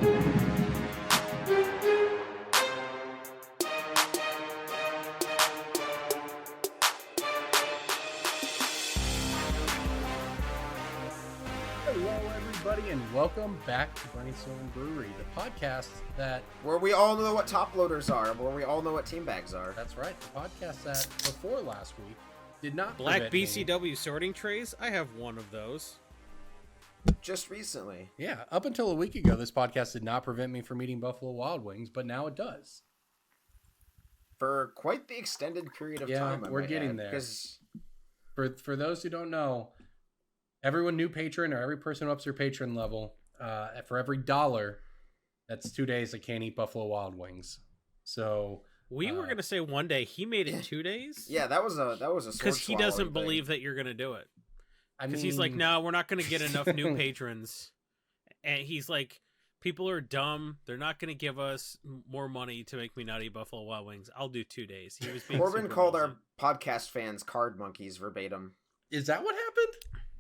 Hello, everybody, and welcome back to Brainstorm Brewery, the podcast where we all know what top loaders are, where we all know what team bags are. That's right, the podcast that before last week did not Black BCW sorting trays. I have one of those. Just recently. Yeah, up until a week ago, this podcast did not prevent me from eating Buffalo Wild Wings, but now it does. For quite the extended period of time. Yeah, we're getting there. Because for those who don't know, everyone new patron or every person who ups their patron level, for every $1, that's 2 days I can't eat Buffalo Wild Wings. So we were gonna say one day. He made it 2 days. Yeah, that was a because he doesn't believe that you're gonna do it. Because he's like, no, we're not gonna get enough new patrons, and he's like, people are dumb. They're not gonna give us more money to make me not eat Buffalo Wild Wings. I'll do 2 days. He was being Corbin called our podcast fans card monkeys verbatim. Is that what happened?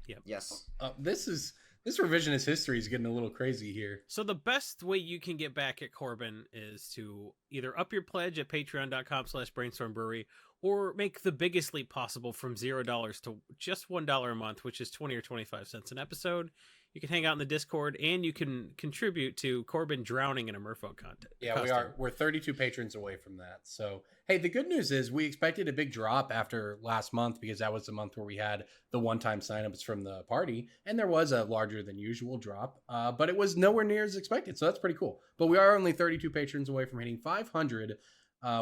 Yep. Yes. This revisionist history is getting a little crazy here. So the best way you can get back at Corbin is to either up your pledge at patreon.com/brainstormbrewery or make the biggest leap possible from $0 to just $1 a month, which is 20 or 25 cents an episode. You can hang out in the Discord, and you can contribute to Corbin drowning in a Merfolk content. Yeah, we're 32 patrons away from that. So, hey, the good news is we expected a big drop after last month because that was the month where we had the one-time signups from the party, and there was a larger than usual drop, but it was nowhere near as expected. So that's pretty cool. But we are only 32 patrons away from hitting 500,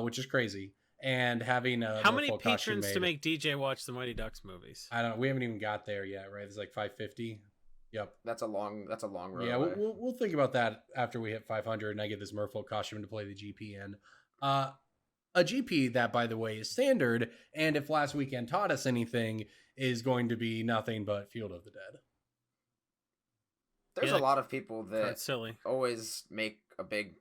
which is crazy. And having a how many patrons to make DJ watch the Mighty Ducks movies? I don't know. We haven't even got there yet, right? It's like 550. Yep. That's a long road. Yeah, we'll think about that after we hit 500 and I get this Merfolk costume to play the GP in. A GP that, by the way, is standard, and if last weekend taught us anything, is going to be nothing but Field of the Dead. There's a lot of people that silly. Always make a big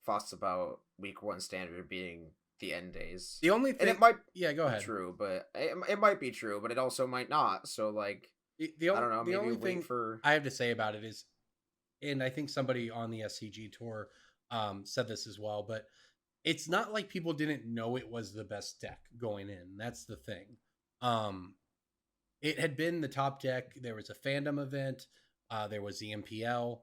fuss about week 1 standard being the end days. The only thing... And it might go ahead. be true, but it might be true, but it also might not. So, like... I don't know. The only thing I have to say about it is, and I think somebody on the SCG tour said this as well, but it's not like people didn't know it was the best deck going in. That's the thing. It had been the top deck. There was a fandom event. There was the MPL,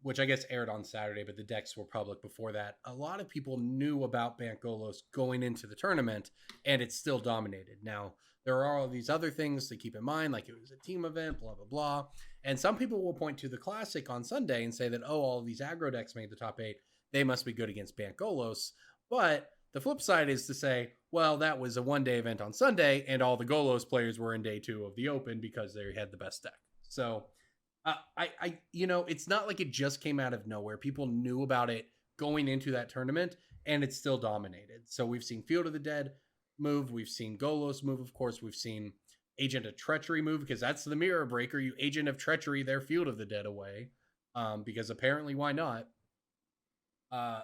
which I guess aired on Saturday, but the decks were public before that. A lot of people knew about Bancolos going into the tournament, and it still dominated. Now, there are all these other things to keep in mind, like it was a team event, blah, blah, blah. And some people will point to the Classic on Sunday and say that, oh, all of these aggro decks made the top 8. They must be good against Bancolos. But the flip side is to say, well, that was a one-day event on Sunday, and all the Golos players were in day 2 of the Open because they had the best deck. So, it's not like it just came out of nowhere. People knew about it going into that tournament, and it still dominated. So we've seen Field of the Dead move, we've seen Golos move, of course, we've seen Agent of Treachery move, because that's the mirror breaker. You Agent of Treachery their Field of the Dead away, because apparently why not?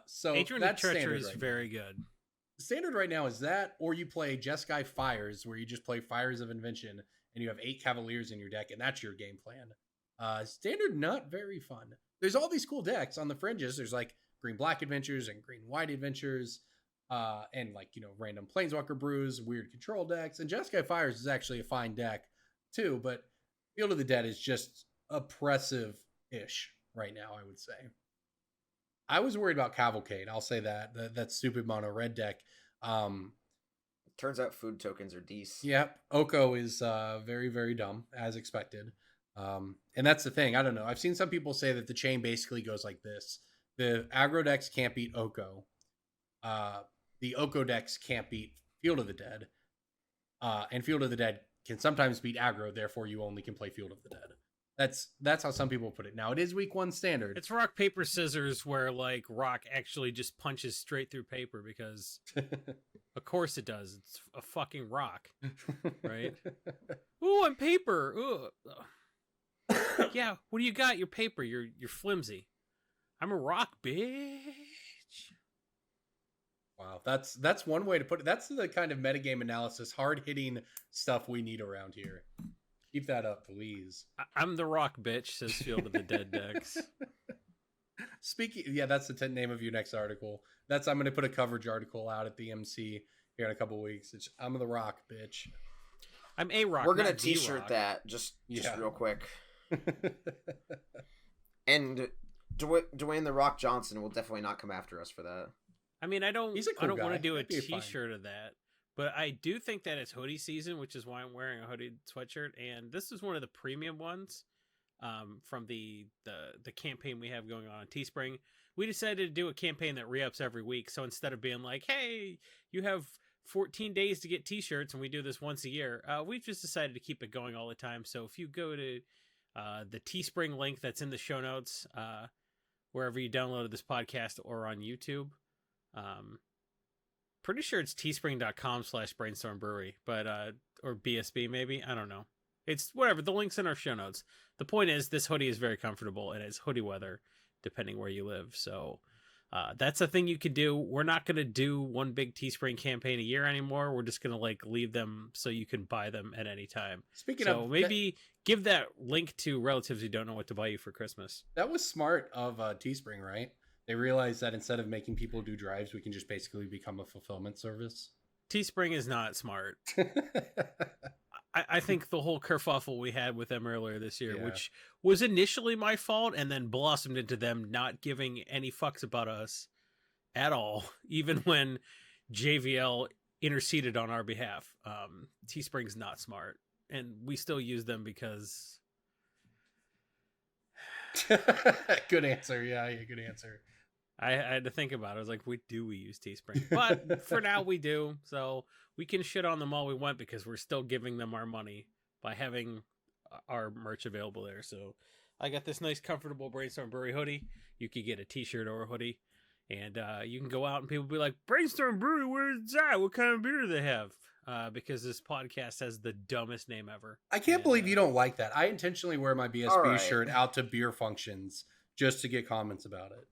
So Agent of Treachery is very good. Standard right now is that, or you play Jeskai Fires, where you just play Fires of Invention, and you have 8 Cavaliers in your deck, and that's your game plan. Standard, not very fun. There's all these cool decks on the fringes. There's like Green-Black Adventures and Green-White Adventures, and random Planeswalker brews, weird control decks, and Jeskai Fires is actually a fine deck too, but Field of the Dead is just oppressive-ish right now, I would say. I was worried about Cavalcade, I'll say that stupid mono red deck. Turns out food tokens are decent. Yep, Oko is very, very dumb, as expected. And that's the thing, I don't know. I've seen some people say that the chain basically goes like this. The aggro decks can't beat Oko. The Oko decks can't beat Field of the Dead. And Field of the Dead can sometimes beat aggro, therefore you only can play Field of the Dead. That's how some people put it. Now, it is week 1 standard. It's rock, paper, scissors, where like rock actually just punches straight through paper because of course it does. It's a fucking rock, right? Ooh, I'm paper. Ooh. Yeah, what do you got? Your paper. You're flimsy. I'm a rock, bitch. Wow, that's one way to put it. That's the kind of metagame analysis, hard-hitting stuff we need around here. Keep that up, please. I'm the rock, bitch, says Field of the Dead decks. Speaking, yeah, that's the name of your next article. I'm going to put a coverage article out at the MC here in a couple weeks. I'm the Rock, bitch. I'm a Rock. We're gonna t-shirt that just real quick. And Dwayne the Rock Johnson will definitely not come after us for that. I mean, I don't want to do a t-shirt t-shirt of that, but I do think that it's hoodie season, which is why I'm wearing a hoodie sweatshirt. And this is one of the premium ones from the campaign we have going on Teespring. We decided to do a campaign that re-ups every week. So instead of being like, hey, you have 14 days to get t-shirts and we do this once a year, we've just decided to keep it going all the time. So if you go to the Teespring link that's in the show notes, wherever you downloaded this podcast or on YouTube, pretty sure it's teespring.com/brainstorm brewery, but or BSB maybe, I don't know. It's whatever, the link's in our show notes. The point is this hoodie is very comfortable and it's hoodie weather depending where you live. So that's a thing you can do. We're not going to do one big Teespring campaign a year anymore. We're just going to leave them so you can buy them at any time. So maybe give that link to relatives who don't know what to buy you for Christmas. That was smart of Teespring, right? They realized that instead of making people do drives, we can just basically become a fulfillment service. Teespring is not smart. I think the whole kerfuffle we had with them earlier this year, which was initially my fault and then blossomed into them not giving any fucks about us at all, even when JVL interceded on our behalf. Teespring's not smart, and we still use them because... Good answer. Yeah, good answer. I had to think about it. I was like, we use Teespring? But for now we do. So we can shit on them all we want because we're still giving them our money by having our merch available there. So I got this nice, comfortable Brainstorm Brewery hoodie. You could get a t-shirt or a hoodie. And you can go out and people be like, Brainstorm Brewery, where's that? What kind of beer do they have? Because this podcast has the dumbest name ever. I can't believe you don't like that. I intentionally wear my BSB shirt out to beer functions just to get comments about it.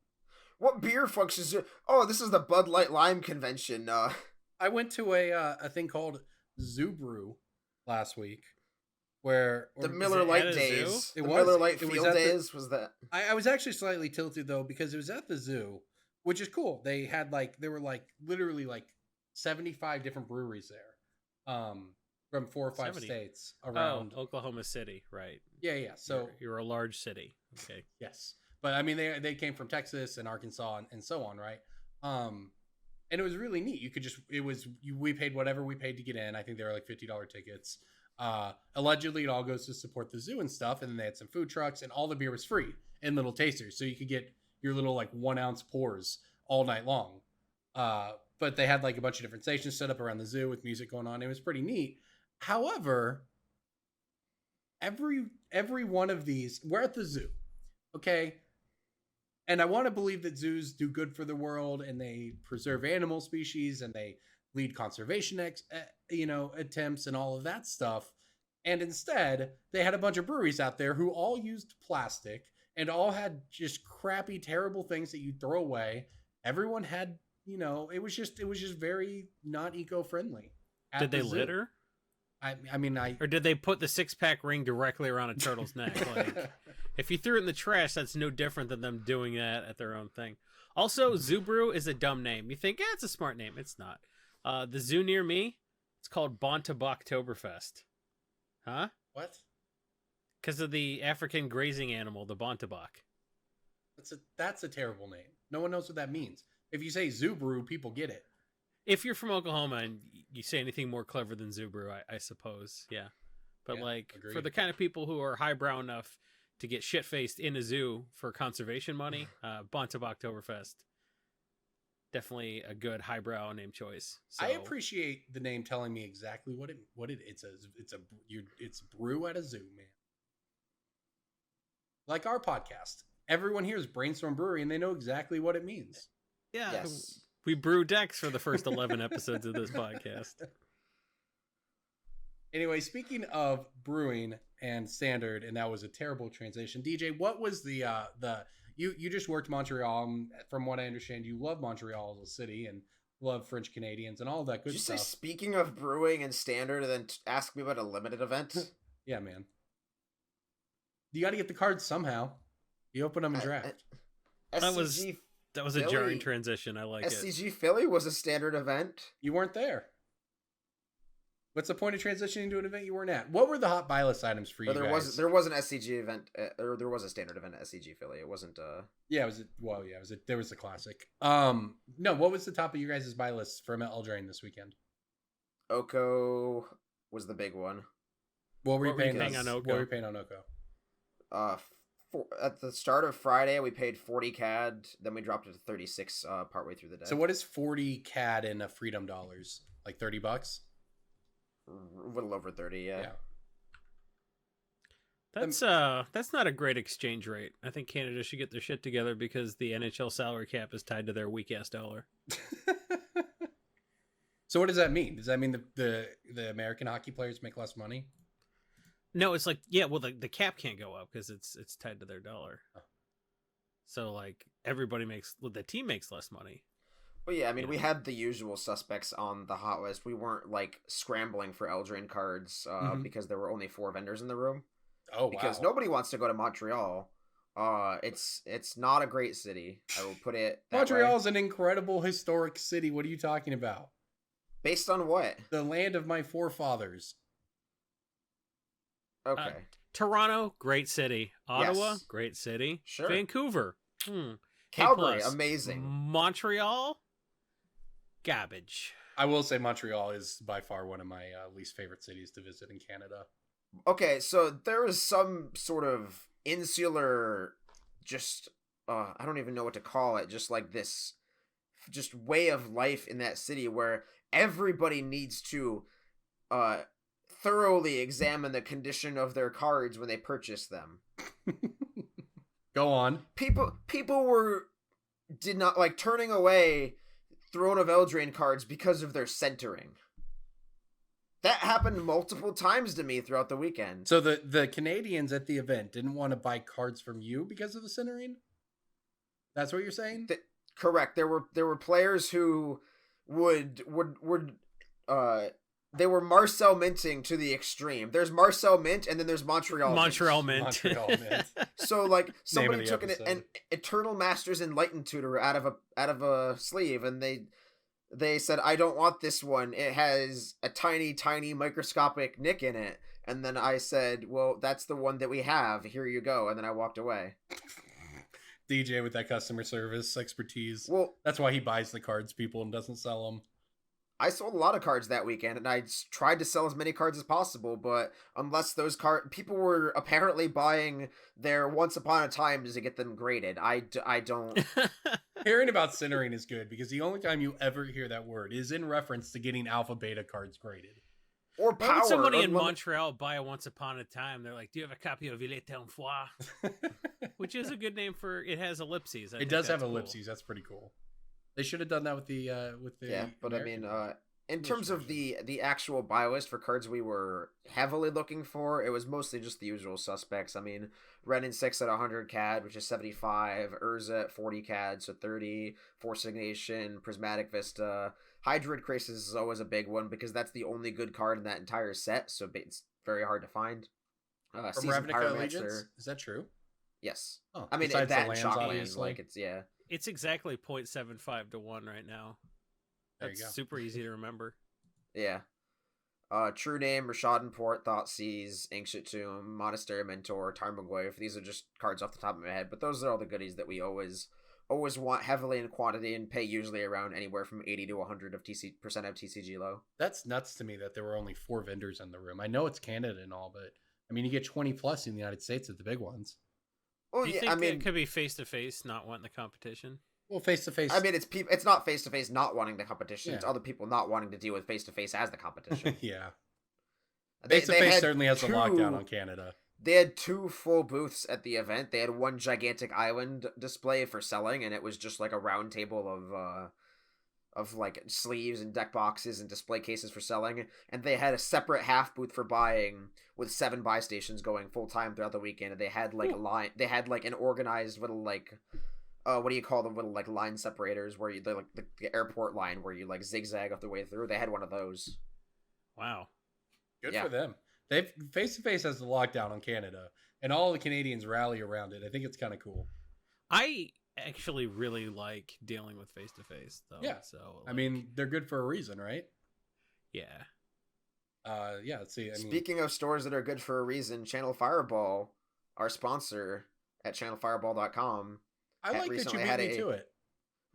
What beer functions? Oh, this is the Bud Light Lime convention. I went to a thing called Zoo Brew last week, where the Miller Lite days. The Miller Lite Field Days was that. I was actually slightly tilted though because it was at the zoo, which is cool. They had there were literally 75 different breweries there, from 4 or 5 states around Oklahoma City, right? Yeah. So you're a large city. Okay. Yes. But I mean, they came from Texas and Arkansas and so on, right? And it was really neat. We paid whatever we paid to get in. I think they were like $50 tickets. Allegedly, it all goes to support the zoo and stuff. And then they had some food trucks, and all the beer was free in little tasters, so you could get your little 1 ounce pours all night long. But they had a bunch of different stations set up around the zoo with music going on. It was pretty neat. However, every one of these, we're at the zoo, okay? And I want to believe that zoos do good for the world and they preserve animal species and they lead conservation attempts and all of that stuff. And instead, they had a bunch of breweries out there who all used plastic and all had just crappy, terrible things that you throw away. Everyone had, it was just very not eco-friendly. Did they litter? Or did they put the 6-pack ring directly around a turtle's neck? If you threw it in the trash, that's no different than them doing that at their own thing. Also, Zoo Brew is a dumb name. You think, it's a smart name. It's not. The zoo near me, it's called Bonteboktoberfest. Huh? What? Because of the African grazing animal, the Bontebok. That's a terrible name. No one knows what that means. If you say Zoo Brew, people get it. If you're from Oklahoma and you say anything more clever than Zoo Brew, I suppose, yeah. But agreed. For the kind of people who are highbrow enough to get shit-faced in a zoo for conservation money, Bonteboktoberfest, definitely a good highbrow name choice. So, I appreciate the name telling me exactly what it is. It's brew at a zoo, man. Like our podcast, everyone here is Brainstorm Brewery, and they know exactly what it means. Yeah. Yes. We brew decks for the first 11 episodes of this podcast. Anyway, speaking of brewing and standard, and that was a terrible transition. DJ, what was you just worked Montreal. From what I understand, you love Montreal as a city and love French Canadians and all that good stuff. Did you say speaking of brewing and standard and then ask me about a limited event? Yeah, man. You got to get the cards somehow. You open them and draft. SCG That was a Philly- jarring transition. I like it. SCG Philly was a standard event. You weren't there. What's the point of transitioning to an event you weren't at? What were the hot buy list items for you There guys? there was an SCG event, or there was a standard event at SCG Philly. It wasn't. Yeah, there was a classic. No, what was the top of you guys' buy list from Eldraine this weekend? Oko was the big one. What were you paying on What Oko? were you paying on Oko? At the start of Friday, we paid 40 CAD. Then we dropped it to 36 partway through the day. So what is 40 CAD in a Freedom dollars? Like $30? A little over 30, yeah. That's not a great exchange rate. I think Canada should get their shit together because the NHL salary cap is tied to their weak ass dollar. So what does that mean? Does that mean the American hockey players make less money? No, it's like, yeah, well, the cap can't go up because it's tied to their dollar. Oh. So like the team makes less money. Well, yeah, I mean, we had the usual suspects on the hot list. We weren't like scrambling for Eldraine cards because there were only 4 vendors in the room. Oh, because wow. nobody wants to go to Montreal. It's not a great city. I will put it that Montreal way. is an incredible historic city. What are you talking about? Based on what? The land of my forefathers. Okay. Toronto, great city. Ottawa, Yes. great city. Sure. Vancouver, Calgary, A+. amazing. Montreal, garbage. I will say Montreal is by far one of my least favorite cities to visit in Canada. Okay, so there is some sort of insular, just I don't even know what to call it, just like this, just way of life in that city where everybody needs to thoroughly examine the condition of their cards when they purchase them. Go on. People did not like turning away Throne of Eldraine cards because of their centering. That happened multiple times to me throughout the weekend. So the Canadians at the event didn't want to buy cards from you because of the centering? That's what you're saying? Correct. There were players who would they were Marcel minting to the extreme. There's Marcel mint and then there's Montreal Mint. Montreal Mint. So like somebody the took an episode. Eternal Masters Enlightened tutor out of a sleeve and they said, I don't want this one. It has a tiny, tiny microscopic nick in it. And then I said, well, that's the one that we have. Here you go. And then I walked away. DJ with that customer service expertise. Well, That's why he buys the cards, people, and doesn't sell them. I sold a lot of cards that weekend, and I tried to sell as many cards as possible, but unless those people were apparently buying their Once Upon a Times to get them graded. I don't... Hearing about centering is good because the only time you ever hear that word is in reference to getting alpha beta cards graded. Or Why power. would somebody in Well, Montreal buy a Once Upon a Time? They're like, do you have a copy of Il était une fois? Which is a good name for, it has ellipses. I It think does have that's cool. ellipses. That's pretty cool. They should have done that with the yeah, but American I mean, in English terms of version. the actual buy list for cards we were heavily looking for, it was mostly just the usual suspects. I mean, Renin 6 at 100 CAD, which is 75, Urza at 40 CAD, so 30, Force Signation, Prismatic Vista. Hydroid Crisis is always a big one because that's the only good card in that entire set, so it's very hard to find. From Seasoned Ravnica Pyromancer. Allegiance? Is that true? Yes. Oh, I mean, besides the that lands, Shockland, obviously. like, it's, yeah. It's exactly 0.75 to 1 right now. There you That's go. super easy to remember. Yeah. True Name, Rashadan Port, Thoughtseize, Ancient Tomb, Monastery Mentor, Tarmogoyf. These are just cards off the top of my head, but those are all the goodies that we always want heavily in quantity and pay usually around anywhere from 80 to 100 of percent of TCG low. That's nuts to me that there were only 4 vendors in the room. I know it's Canada and all, but I mean, you get 20 plus in the United States at the big ones. Well, Do you yeah, think I mean, it could be face to face, not wanting the competition? Well, face to face. I mean, it's not face to face not wanting the competition. It's Yeah. other people not wanting to deal with face to face as the competition. yeah. They Face to face had certainly has a two- lockdown on Canada. They had 2 full booths at the event. They had one gigantic island display for selling, and it was just like a round table of like sleeves and deck boxes and display cases for selling. And they had a separate half booth for buying with 7 buy stations going full time throughout the weekend. And they had like a line. They had like an organized little like what do you call them, little like line separators where you like the airport line where you like zigzag up the way through. They had one of those. Wow. Good Yeah. for them. They've face to face has the lockdown on Canada, and all the Canadians rally around it. I think it's kind of cool. I actually really like dealing with face to face, though. Yeah. So I mean, they're good for a reason, right? yeah. Yeah. Let's see. I mean, Speaking of stores that are good for a reason, Channel Fireball, our sponsor at channelfireball.com, I like that you recently beat had me to it.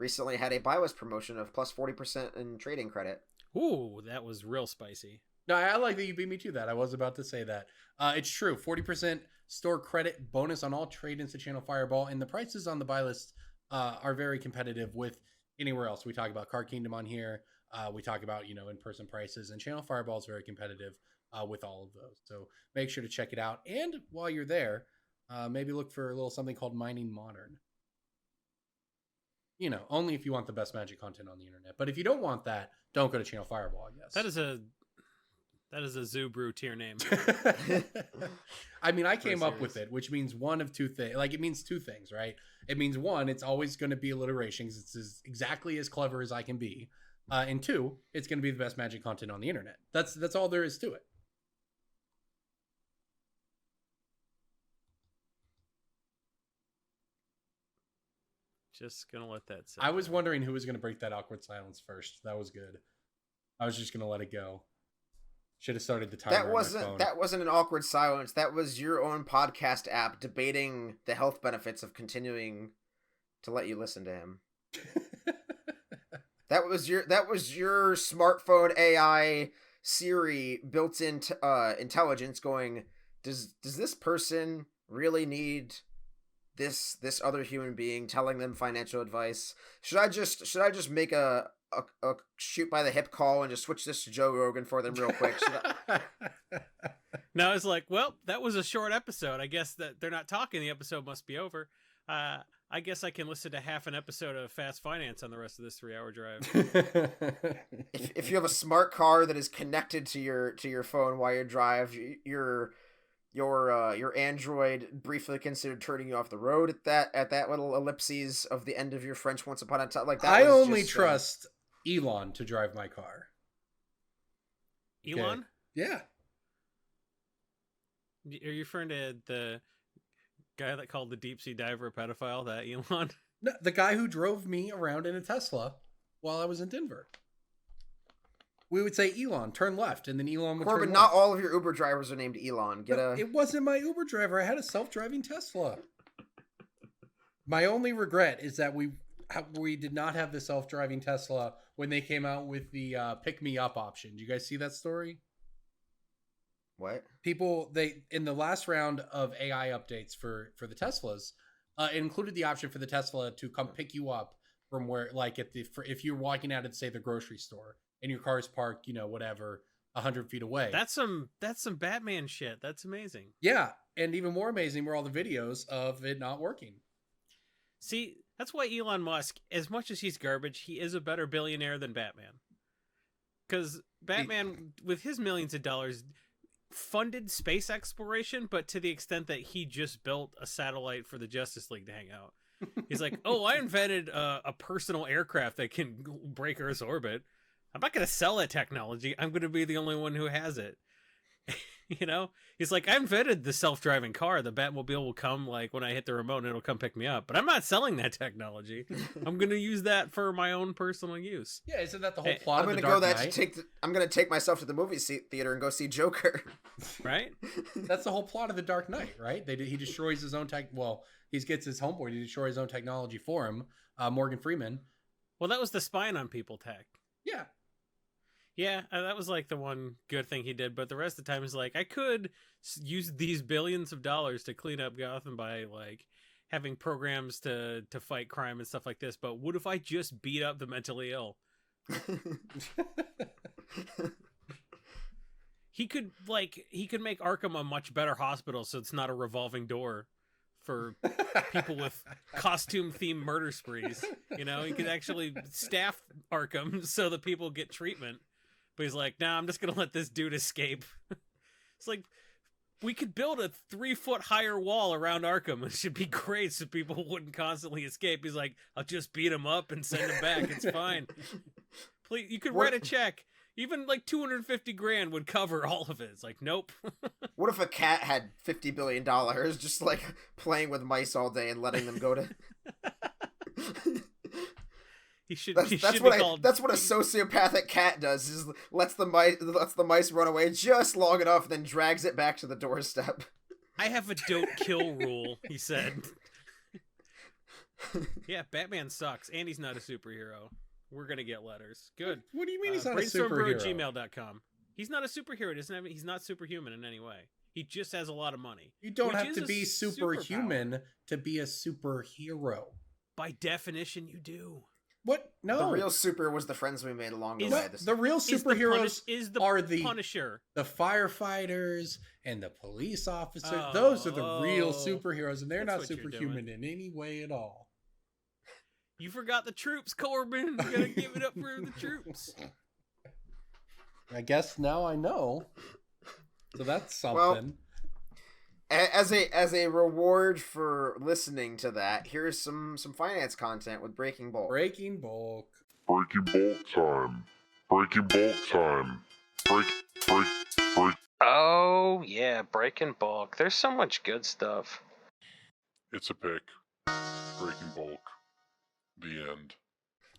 recently had a buy list promotion of plus 40% in trading credit. Ooh, that was real spicy. No, I like that you beat me to that. I was about to say that. It's true. 40% store credit bonus on all trade-ins to Channel Fireball, and the prices on the buy list are very competitive with anywhere else. We talk about Card Kingdom on here. We talk about, in-person prices, and Channel Fireball is very competitive with all of those. So make sure to check it out. And while you're there, maybe look for a little something called Mining Modern. Only if you want the best Magic content on the internet. But if you don't want that, don't go to Channel Fireball, I guess. That is a Zoo Brew tier name. I mean, I came up with it, which means one of two things. Like, it means two things, right? It means, one, it's always going to be alliteration because it's exactly as clever as I can be. And two, it's going to be the best Magic content on the internet. That's all there is to it. Just going to let that sit. I was wondering who was going to break that awkward silence first. That was good. I was just going to let it go. Should have started the timer. That wasn't an awkward silence. That was your own podcast app debating the health benefits of continuing to let you listen to him. That was your smartphone AI Siri built-in intelligence going, does this person really need this other human being telling them financial advice? Should I just make a shoot by the hip call and just switch this to Joe Rogan for them real quick? No, it's like, well, that was a short episode. I guess that they're not talking. The episode must be over. I guess I can listen to half an episode of Fast Finance on the rest of this 3-hour drive. if you have a smart car that is connected to your phone while you drive, your Android briefly considered turning you off the road at that little ellipses of the end of your French Once Upon a Time. Like that. I only trust Elon to drive my car. Elon? Okay. Yeah. Are you referring to the guy that called the deep sea diver a pedophile, that Elon? No, the guy who drove me around in a Tesla while I was in Denver. We would say, Elon, turn left, and then Elon would Corbin, turn not left. all of your Uber drivers are named Elon. It wasn't my Uber driver. I had a self-driving Tesla. My only regret is that we did not have the self-driving Tesla when they came out with the pick me up option. Did you guys see that story? What? People, in the last round of AI updates for the Teslas, it included the option for the Tesla to come pick you up from where, like, if you're walking out at, say, the grocery store and your car's parked, 100 feet away. That's some Batman shit. That's amazing. Yeah, and even more amazing were all the videos of it not working. See, that's why Elon Musk, as much as he's garbage, he is a better billionaire than Batman. Because Batman, with his millions of dollars, funded space exploration, but to the extent that he just built a satellite for the Justice League to hang out. He's like, oh, I invented a personal aircraft that can break Earth's orbit. I'm not going to sell that technology. I'm going to be the only one who has it. He's like, I invented the self-driving car. The Batmobile will come, like, when I hit the remote and it'll come pick me up. But I'm not selling that technology. I'm going to use that for my own personal use. Yeah, isn't that the whole plot of The Dark Knight? I'm going to take myself to the movie theater and go see Joker. Right? That's the whole plot of The Dark Knight, right? He destroys his own tech. Well, he gets his homeboy to destroy his own technology for him, Morgan Freeman. Well, that was the spying on people tech. Yeah. Yeah, that was like the one good thing he did, but the rest of the time is like, I could use these billions of dollars to clean up Gotham by like having programs to fight crime and stuff like this, but what if I just beat up the mentally ill? He could make Arkham a much better hospital, so it's not a revolving door for people with costume-themed murder sprees. He could actually staff Arkham so that people get treatment. But he's like, nah, I'm just going to let this dude escape. It's like, we could build a 3-foot higher wall around Arkham. It should be great so people wouldn't constantly escape. He's like, I'll just beat him up and send him back. It's fine. Please, you could write a check. Even like $250,000 would cover all of it. It's like, nope. What if a cat had $50 billion just like playing with mice all day and letting them go to He should. That's he that's should what be called. that's what a sociopathic cat does. Is lets the mice run away just long enough, then drags it back to the doorstep. I have a don't kill rule, he said. Yeah, Batman sucks, and he's not a superhero. We're gonna get letters. Good. What do you mean he's not a superhero? Brainstormbrewer@gmail.com. He's not a superhero. He's not superhuman in any way. He just has a lot of money. You don't have to be superhuman to be a superhero. By definition, you do. What? No. The real super was the friends we made along the way. The real superheroes are the Punisher, the firefighters, and the police officers. Those are the real superheroes, and they're not superhuman in any way at all. You forgot the troops, Corbin. You gotta give it up for the troops. I guess now I know. So that's something. Well, as a reward for listening to that, here's some finance content with Breaking Bulk. Breaking Bulk. Breaking Bulk time. Breaking Bulk time. Break. Oh, yeah, Breaking Bulk. There's so much good stuff. It's a pick. Breaking Bulk. The end.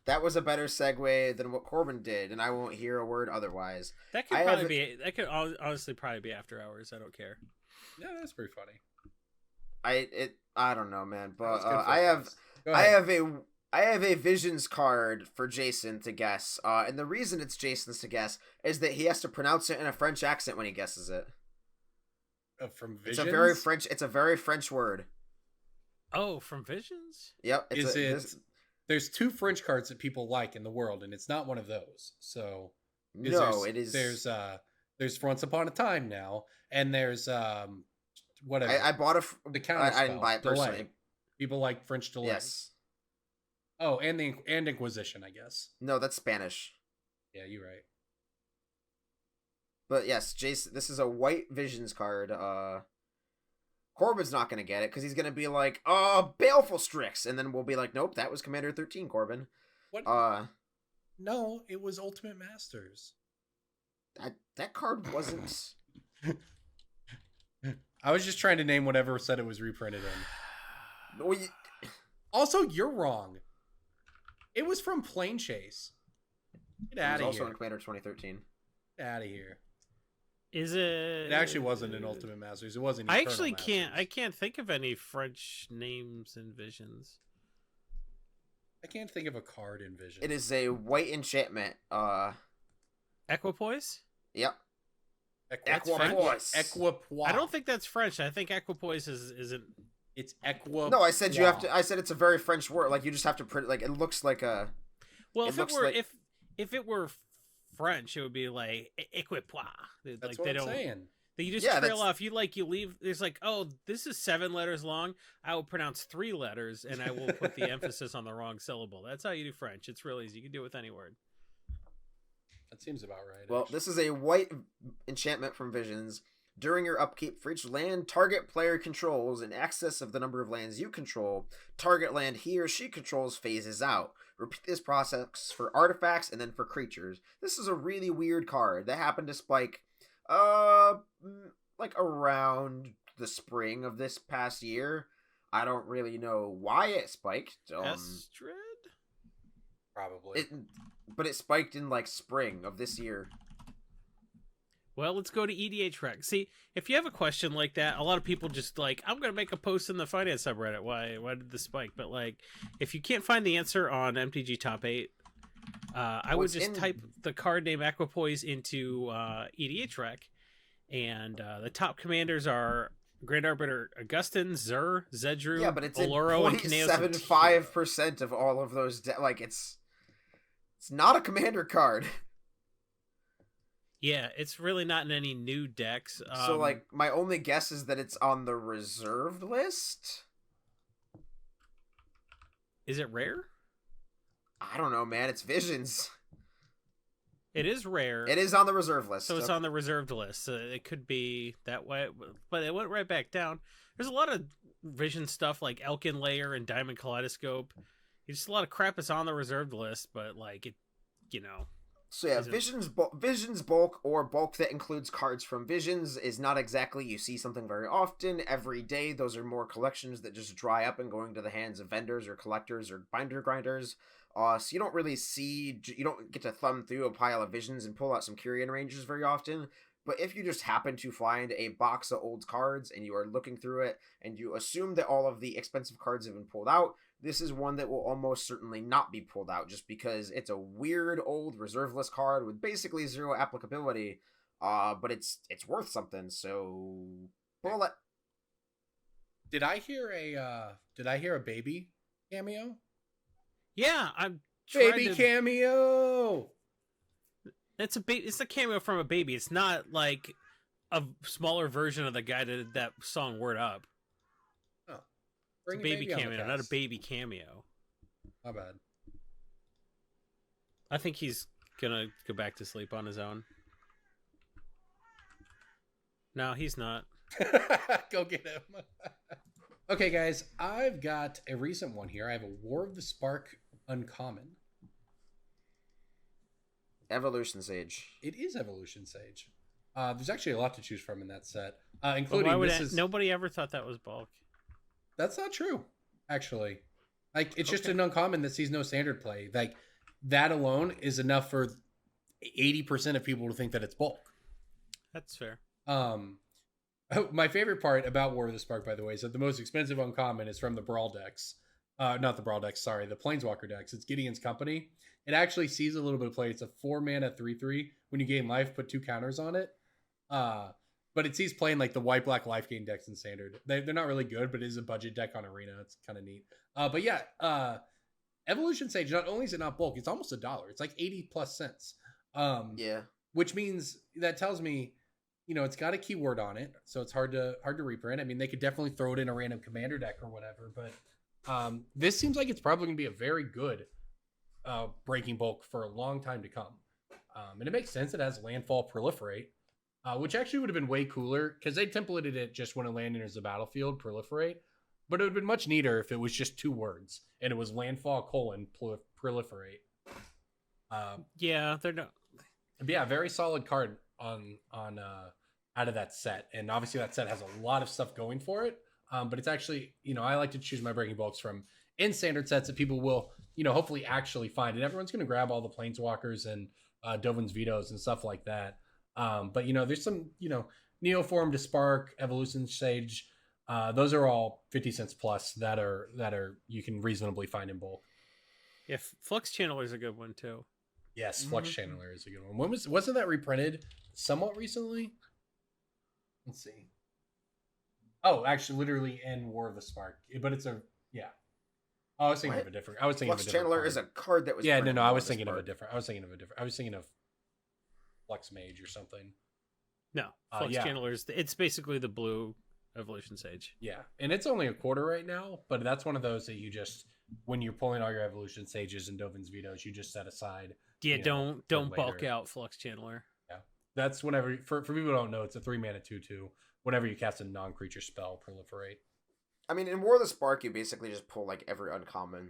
That was a better segue than what Corbin did, and I won't hear a word otherwise. That could honestly probably be after hours. I don't care. Yeah, that's pretty funny. I don't know, man, but I have a Visions card for Jason to guess, and the reason it's Jason's to guess is that he has to pronounce it in a French accent when he guesses it. From Visions? It's a very French word. Oh, from Visions? Yep. There's two French cards that people like in the world, and it's not one of those. So it is. There's Once Upon a Time now, and there's whatever. I bought the counter. I didn't buy it personally. Delay. People like French delay. Yes. Oh, and Inquisition, I guess. No, that's Spanish. Yeah, you're right. But yes, Jason, this is a white Visions card. Corbin's not going to get it because he's going to be like, Baleful Strix. And then we'll be like, nope, that was Commander 13, Corbin. What? No, it was Ultimate Masters. That card wasn't... I was just trying to name whatever set it was reprinted in. Also, you're wrong. It was from Plane Chase. Get out of here. It was also in Commander 2013. Get out of here. Is it? It actually wasn't in Ultimate Masters. It wasn't. I actually can't think of any French names in Visions. I can't think of a card in Visions. It is a white enchantment. Equipoise? Yep. Equipoise. I don't think that's French. I think equipoise isn't. It's equipoise. No, I said you have to. I said it's a very French word. Like you just have to print. Like it looks like a. Well, if it were French, it would be like equipoise. That's like what they I'm don't. saying. You just trail off. You leave. There's like, oh, this is 7 letters long. I will pronounce 3 letters, and I will put the emphasis on the wrong syllable. That's how you do French. It's real easy. You can do it with any word. That seems about right. Well, actually. This is a white enchantment from Visions. During your upkeep, for each land target player controls in excess of the number of lands you control, target land he or she controls phases out. Repeat this process for artifacts and then for creatures. This is a really weird card that happened to spike like around the spring of this past year. I don't really know why it spiked. Estrid? Probably. But it spiked in like spring of this year. Well, let's go to EDH Rec. See, if you have a question like that, a lot of people just like, I'm going to make a post in the finance subreddit. Why did this spike? But like, if you can't find the answer on MTG Top 8, I would just type the card name Equipoise into EDH Rec, and the top commanders are Grand Arbiter Augustin, Zur, Zedru, yeah, but it's Oloro, and 0.75% of all of those. It's not a commander card. Yeah, it's really not in any new decks. So, like, my only guess is that it's on the reserved list? Is it rare? I don't know, man. It's Visions. It is rare. It is on the reserve list. So it's on the reserved list. It could be that way, but it went right back down. There's a lot of Vision stuff like Elkin Layer and Diamond Kaleidoscope. It's just a lot of crap that's on the reserved list, but, like, it, you know... So yeah, Isn't- Visions bulk or bulk that includes cards from Visions is not exactly you see something very often every day. Those are more collections that just dry up and going to the hands of vendors or collectors or binder grinders. So you don't really see, you don't get to thumb through a pile of Visions and pull out some Kyrian Rangers very often. But if you just happen to find a box of old cards and you are looking through it and you assume that all of the expensive cards have been pulled out, this is one that will almost certainly not be pulled out just because it's a weird old reserve list card with basically zero applicability. But it's worth something, so pull it. Did I hear a baby cameo? Yeah, I'm Baby cameo. It's a cameo from a baby. It's not like a smaller version of the guy that did that song Word Up. Oh, It's a baby cameo, not a baby cameo. My bad. I think he's gonna go back to sleep on his own. No, he's not. Go get him. Okay, guys, I've got a recent one here. I have a War of the Spark uncommon. Evolution Sage. It is Evolution Sage. There's actually a lot to choose from in that set, But including why would nobody ever thought that was bulk? That's not true, actually. Like, it's just an uncommon that sees no standard play. Like, that alone is enough for 80% of people to think that it's bulk. That's fair. My favorite part about War of the Spark, by the way, is that the most expensive uncommon is from the Brawl decks. Not the Brawl decks, sorry, the Planeswalker decks. It's Gideon's Company. It actually sees a little bit of play. It's a 4-mana 3/3. When you gain life, put 2 counters on it. But it sees playing like the white-black life gain decks in Standard. They're not really good, but it is a budget deck on Arena. It's kind of neat. But yeah, Evolution Sage, not only is it not bulk, it's almost $1. It's like 80 plus cents. Yeah. Which means, that tells me, it's got a keyword on it, so it's hard to reprint. I mean, they could definitely throw it in a random commander deck or whatever, but this seems like it's probably going to be a very good breaking bulk for a long time to come. And it makes sense. It has landfall proliferate, which actually would have been way cooler because they templated it just when a land enters the battlefield, proliferate. But it would have been much neater if it was just 2 words and it was landfall : proliferate. Yeah, they're not. Yeah, very solid card on out of that set, and obviously that set has a lot of stuff going for it. But it's actually, I like to choose my breaking bulks from in standard sets that people will, hopefully actually find, and everyone's going to grab all the planeswalkers and Dovin's vetoes and stuff like that. But there's some, Neoform to Spark, Evolution Sage. Those are all 50 cents plus that are you can reasonably find in bulk. Yeah, Flux Channeler is a good one too. Yes, Flux Channeler is a good one. Wasn't that reprinted somewhat recently? Let's see. Oh, actually, literally in War of the Spark, but it's a Oh, I was thinking of a different. Flux Channeler is a card that was. Yeah, no. I was thinking of a different. I was thinking of Flux Mage or something. No, Flux Channeler it's basically the blue Evolution Sage. Yeah, and it's only a quarter right now, but that's one of those that you just, when you're pulling all your Evolution Sages and Dovin's vetoes, you just set aside. Yeah, don't bulk out Flux Channeler. Yeah, that's whenever for people who don't know, it's a 3-mana 2/2. Whenever you cast a non-creature spell, proliferate. I mean, in War of the Spark, you basically just pull like every uncommon.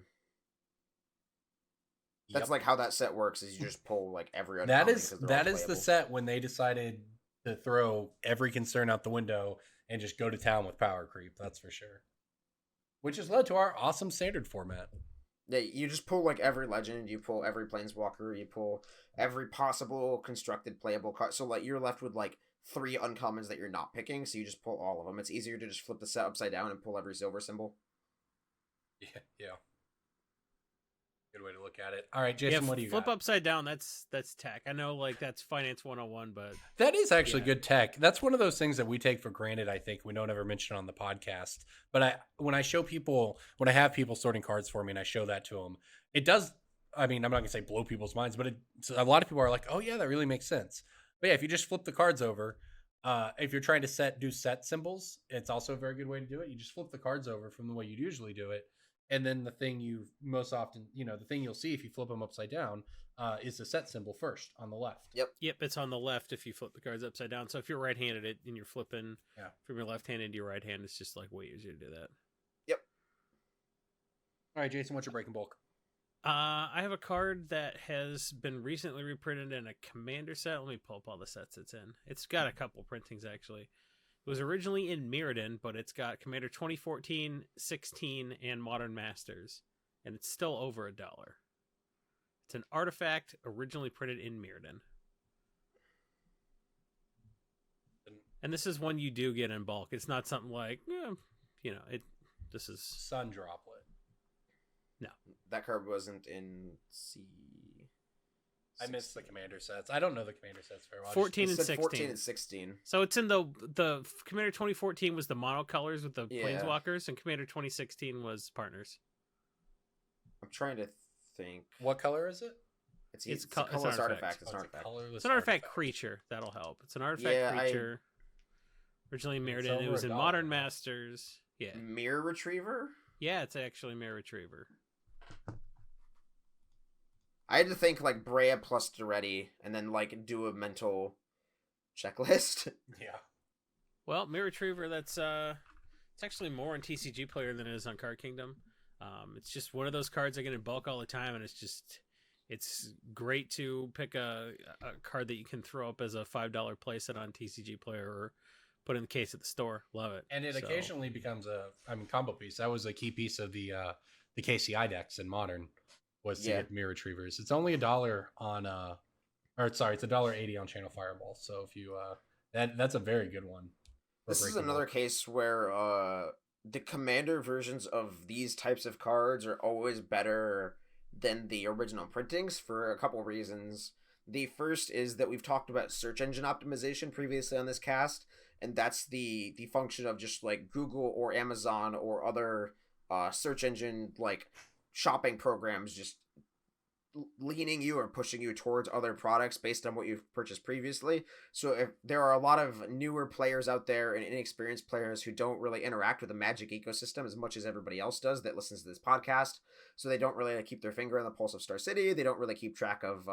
That's like how that set works. Is you just pull like every uncommon. That is the set when they decided to throw every concern out the window and just go to town with power creep. That's for sure. Which has led to our awesome standard format. Yeah, you just pull like every legend, you pull every planeswalker, you pull every possible constructed playable card. So like you're left with like 3 uncommons that you're not picking, so you just pull all of them. It's easier to just flip the set upside down and pull every silver symbol. Yeah. Good way to look at it. All right, Jason, what do you flip got? Upside down, that's tech. I know, like, that's Finance 101, but... That is actually good tech. That's one of those things that we take for granted, I think. We don't ever mention on the podcast. But when I have people sorting cards for me and I show that to them, it does, I mean, I'm not going to say blow people's minds, but a lot of people are like, oh yeah, that really makes sense. But yeah, if you just flip the cards over, if you're trying to do set symbols, it's also a very good way to do it. You just flip the cards over from the way you usually do it. And then the thing you most often, the thing you'll see if you flip them upside down is the set symbol first on the left. Yep, it's on the left if you flip the cards upside down. So if you're right-handed and you're flipping from your left hand into your right hand, it's just like way easier to do that. Yep. All right, Jason, what's your breaking bulk? I have a card that has been recently reprinted in a Commander set. Let me pull up all the sets it's in. It's got a couple printings, actually. It was originally in Mirrodin, but it's got Commander 2014, 16, and Modern Masters. And it's still over $1. It's an artifact originally printed in Mirrodin. And this is one you do get in bulk. It's not something like, this is... Sun Droplet. No. That card wasn't in C. I missed the Commander sets. I don't know the Commander sets very well. 14 and 16. 14 and 16. So it's in the Commander 2014 was the monocolors with the Planeswalkers, and Commander 2016 was partners. I'm trying to think. What color is it? It's a colorless artifact. It's an artifact. It's an artifact creature. That'll help. It's an artifact creature. Originally Mirrodin. It was in Modern Masters. Yeah. Mirror Retriever? Yeah, it's actually Mirror Retriever. I had to think like Brea plus Duretti and then like do a mental checklist. Yeah. Well, Mirror Retriever, that's it's actually more on TCG Player than it is on Card Kingdom. It's just one of those cards I get in bulk all the time, and it's great to pick a card that you can throw up as a $5 playset on TCG Player or put in the case at the store. Love it. And it occasionally becomes a combo piece. That was a key piece of the KCI decks in Modern, was to get Mirror Retrievers. It's only $1 on it's $1.80 on Channel Fireball. So if you that's a very good one. This is another case where the Commander versions of these types of cards are always better than the original printings for a couple reasons. The first is that we've talked about search engine optimization previously on this cast, and that's the function of just like Google or Amazon or other search engine like shopping programs just leaning you or pushing you towards other products based on what you've purchased previously. So if there are a lot of newer players out there and inexperienced players who don't really interact with the Magic ecosystem as much as everybody else does that listens to this podcast, so they don't really keep their finger on the pulse of Star City. They don't really keep track of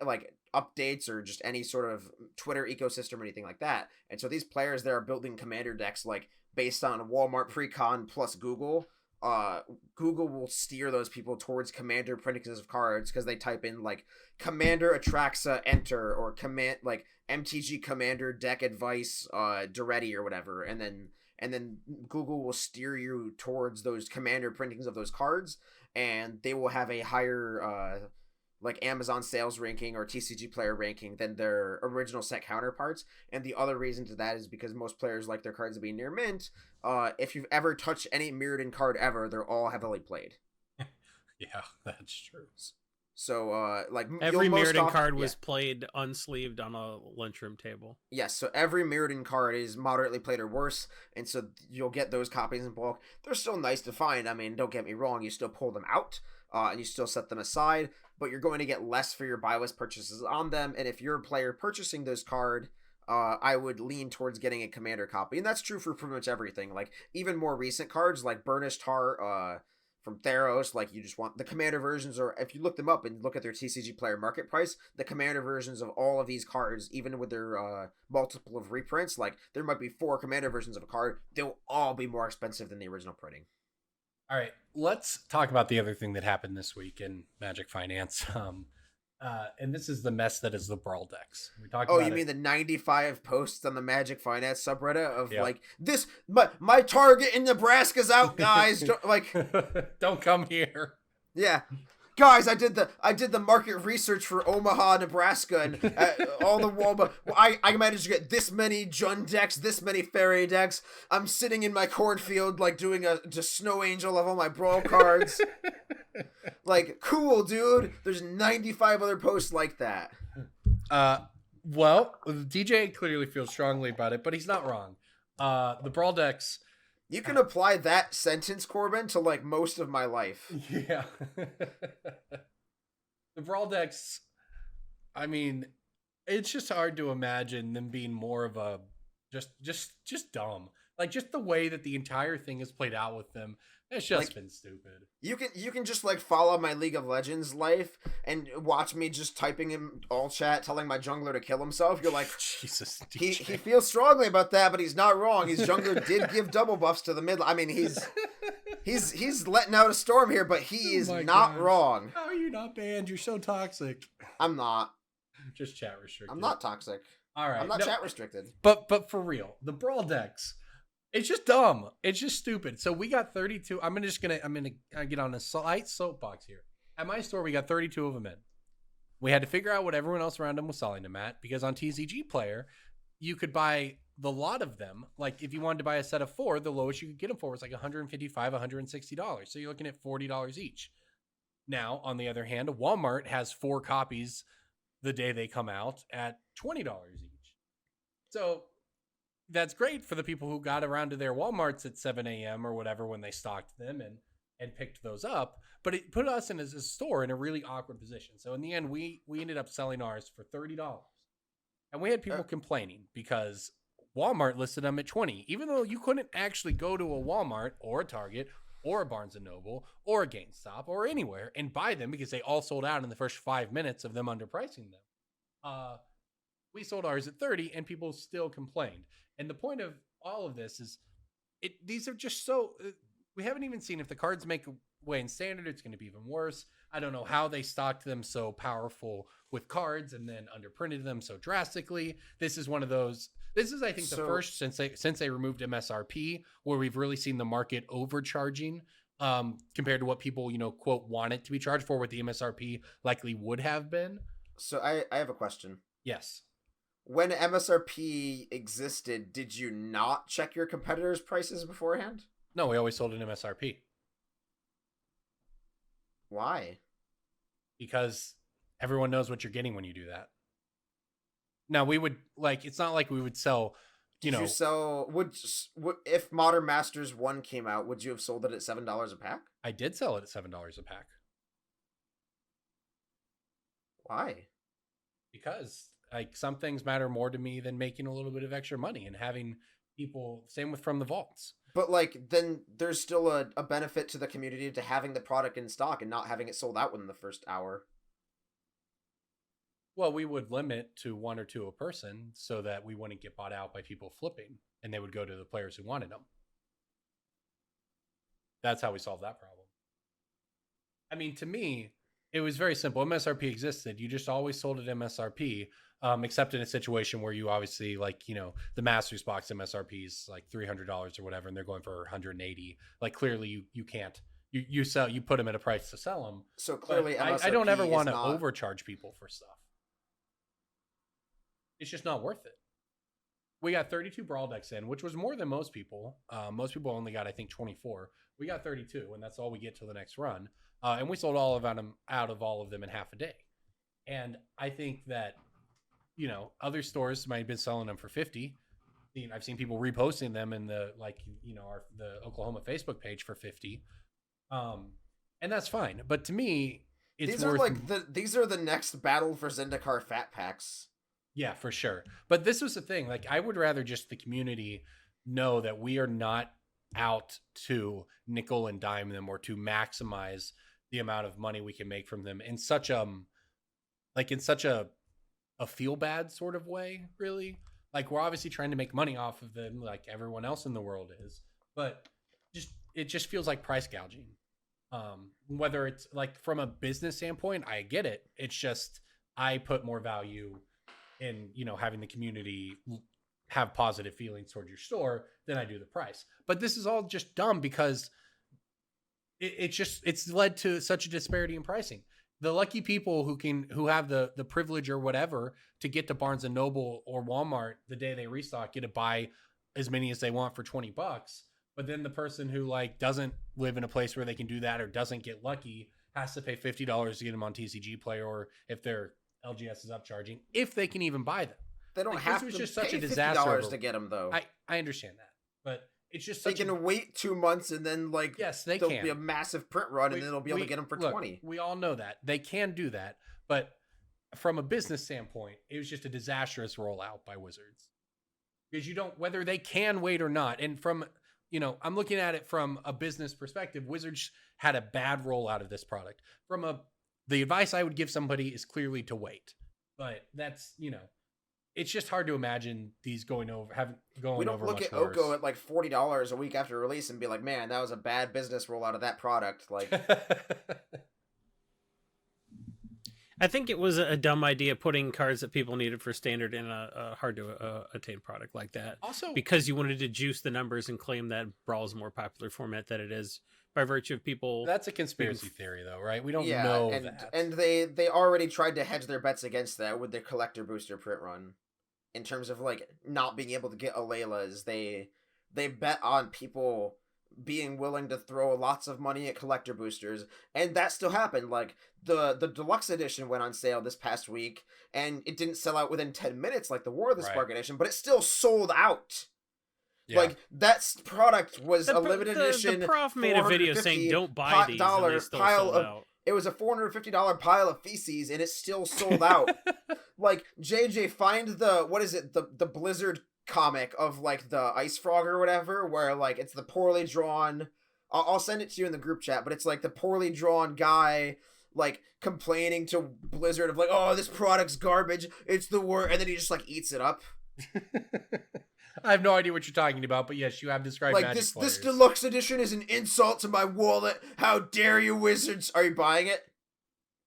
like updates or just any sort of Twitter ecosystem or anything like that. And so these players that are building Commander decks like based on Walmart pre-con plus Google will steer those people towards Commander printings of cards because they type in like Commander Atraxa enter or command like MTG Commander deck advice Duretti or whatever, and then Google will steer you towards those Commander printings of those cards, and they will have a higher like Amazon sales ranking or TCG Player ranking than their original set counterparts. And the other reason to that is because most players like their cards to be near mint. If you've ever touched any Mirrodin card ever, they're all heavily played. Yeah, that's true. So like every Mirrodin card was played unsleeved on a lunchroom table. Yes, so every Mirrodin card is moderately played or worse, and so you'll get those copies in bulk. They're still nice to find. I mean, don't get me wrong, you still pull them out and you still set them aside, but you're going to get less for your buy list purchases on them. And if you're a player purchasing those card, I would lean towards getting a Commander copy. And that's true for pretty much everything. Like even more recent cards like Burnished Heart from Theros, like you just want the Commander versions, or if you look them up and look at their TCG Player market price, the Commander versions of all of these cards, even with their multiple of reprints, like there might be 4 Commander versions of a card, they'll all be more expensive than the original printing. All right, let's talk about the other thing that happened this week in Magic Finance. And this is the mess that is the Brawl decks. We talked about you mean the 95 posts on the Magic Finance subreddit of like this? My target in Nebraska's out, guys. Don't come here. Yeah, guys, I did the market research for Omaha, Nebraska, and all the wall. I managed to get this many Jund decks, this many Fairy decks. I'm sitting in my cornfield, like doing a Snow Angel of all my Brawl cards. Like, cool, dude. There's 95 other posts like that. Well, DJ clearly feels strongly about it, but he's not wrong. The Brawl decks. You can apply that sentence, Corbin, to like most of my life. Yeah. The Brawl decks, I mean, it's just hard to imagine them being more of a just dumb. Like just the way that the entire thing is played out with them, it's just been stupid. You can just like follow my League of Legends life and watch me just typing in all chat telling my jungler to kill himself. You're like, Jesus, he feels strongly about that, but he's not wrong. His jungler did give double buffs to the mid. I mean, He's letting out a storm here, but he is my not gosh. wrong. How are you not banned? You're so toxic. I'm not. Just chat restricted. I'm not toxic. All right. I'm not chat restricted. But for real, the Brawl decks, it's just dumb. It's just stupid. So we got 32. I'm gonna get on a slight soapbox here. At my store, we got 32 of them in. We had to figure out what everyone else around them was selling them at, because on TCG Player, you could buy the lot of them. Like if you wanted to buy a set of 4, the lowest you could get them for was like $155, $160. So you're looking at $40 each. Now, on the other hand, Walmart has 4 copies the day they come out at $20 each. So that's great for the people who got around to their Walmarts at 7 a.m. or whatever when they stocked them and picked those up. But it put us in as a store in a really awkward position. So in the end, we ended up selling ours for $30. And we had people complaining because Walmart listed them at $20, even though you couldn't actually go to a Walmart or a Target or a Barnes & Noble or a GameStop or anywhere and buy them because they all sold out in the first 5 minutes of them underpricing them. We sold ours at $30 and people still complained. And the point of all of this is these are just so... we haven't even seen if the cards make way in standard, it's going to be even worse. I don't know how they stocked them so powerful with cards and then underprinted them so drastically. This is one of those. This is, I think, the first since they removed MSRP where we've really seen the market overcharging compared to what people, quote, want it to be charged for, what the MSRP likely would have been. So I have a question. Yes. When MSRP existed, did you not check your competitors' prices beforehand? No, we always sold an MSRP. Why? Because everyone knows what you're getting when you do that. Now we would it's not like we would sell, you sell, would if Modern Masters 1 came out, would you have sold it at $7 a pack? I did sell it at $7 a pack. Why? Because some things matter more to me than making a little bit of extra money and having people, same with From the Vaults. But then there's still a benefit to the community to having the product in stock and not having it sold out within the first hour. Well, we would limit to 1 or 2 a person so that we wouldn't get bought out by people flipping and they would go to the players who wanted them. That's how we solved that problem. I mean, to me, it was very simple. MSRP existed. You just always sold at MSRP, except in a situation where you obviously the Masters box MSRP is like $300 or whatever, and they're going for $180. Like clearly you can't, you put them at a price to sell them. So clearly MSRP I don't ever want to overcharge people for stuff. It's just not worth it. We got 32 Brawl decks in, which was more than most people. Most people only got, I think, 24. We got 32, and that's all we get till the next run. And we sold all of them out of all of them in half a day. And I think that, other stores might have been selling them for 50. I've seen people reposting them in the the Oklahoma Facebook page for 50. And that's fine. But to me, these are the next battle for Zendikar fat packs. Yeah, for sure. But this was the thing. I would rather just the community know that we are not out to nickel and dime them or to maximize the amount of money we can make from them in such a feel bad sort of way, really. We're obviously trying to make money off of them like everyone else in the world is, but it just feels like price gouging. Whether it's from a business standpoint, I get it. It's just I put more value in having the community have positive feelings towards your store than I do the price. But this is all just dumb because it's led to such a disparity in pricing. The lucky people who have the privilege or whatever to get to Barnes and Noble or Walmart the day they restock, get to buy as many as they want for $20. But then the person who doesn't live in a place where they can do that or doesn't get lucky has to pay $50 to get them on TCG Player, or if their LGS is upcharging, if they can even buy them. They don't have to just pay such a disaster $50 to get them, though. I understand that, but it's just they can wait 2 months and then yes, there'll be a massive print run and then they'll be able to get them for 20. We all know that they can do that, but from a business standpoint, it was just a disastrous rollout by Wizards because you don't, whether they can wait or not. And from I'm looking at it from a business perspective. Wizards had a bad rollout of this product. The advice I would give somebody is clearly to wait, but that's it's just hard to imagine these going over We don't over look much at worse. Oko at like $40 a week after release and be like, man, that was a bad business rollout of that product. Like, I think it was a dumb idea putting cards that people needed for standard in a hard to attain product like that. Also, because you wanted to juice the numbers and claim that Brawl is a more popular format than it is by virtue of people. that's a conspiracy theory, though, right? We don't yeah, know and, that. And they already tried to hedge their bets against that with their collector booster print run. In terms of like not being able to get Alelas, they bet on people being willing to throw lots of money at collector boosters, and that still happened. Like the deluxe edition went on sale this past week, and it didn't sell out within 10 minutes like the War of the Spark edition, but it still sold out. Yeah. Like that product was a limited edition. The prof made a video saying don't buy these, and they still sold out. It was a $450 pile of feces, and it still sold out. Like, JJ, find the Blizzard comic of, like, the Ice Frog or whatever, where, like, it's the poorly drawn... I'll send it to you in the group chat, but it's, like, the poorly drawn guy, like, complaining to Blizzard of, like, oh, this product's garbage, it's the worst, and then he just, like, eats it up. I have no idea what you're talking about, but yes, you have described like Magic this deluxe edition is an insult to my wallet. How dare you, Wizards? Are you buying it?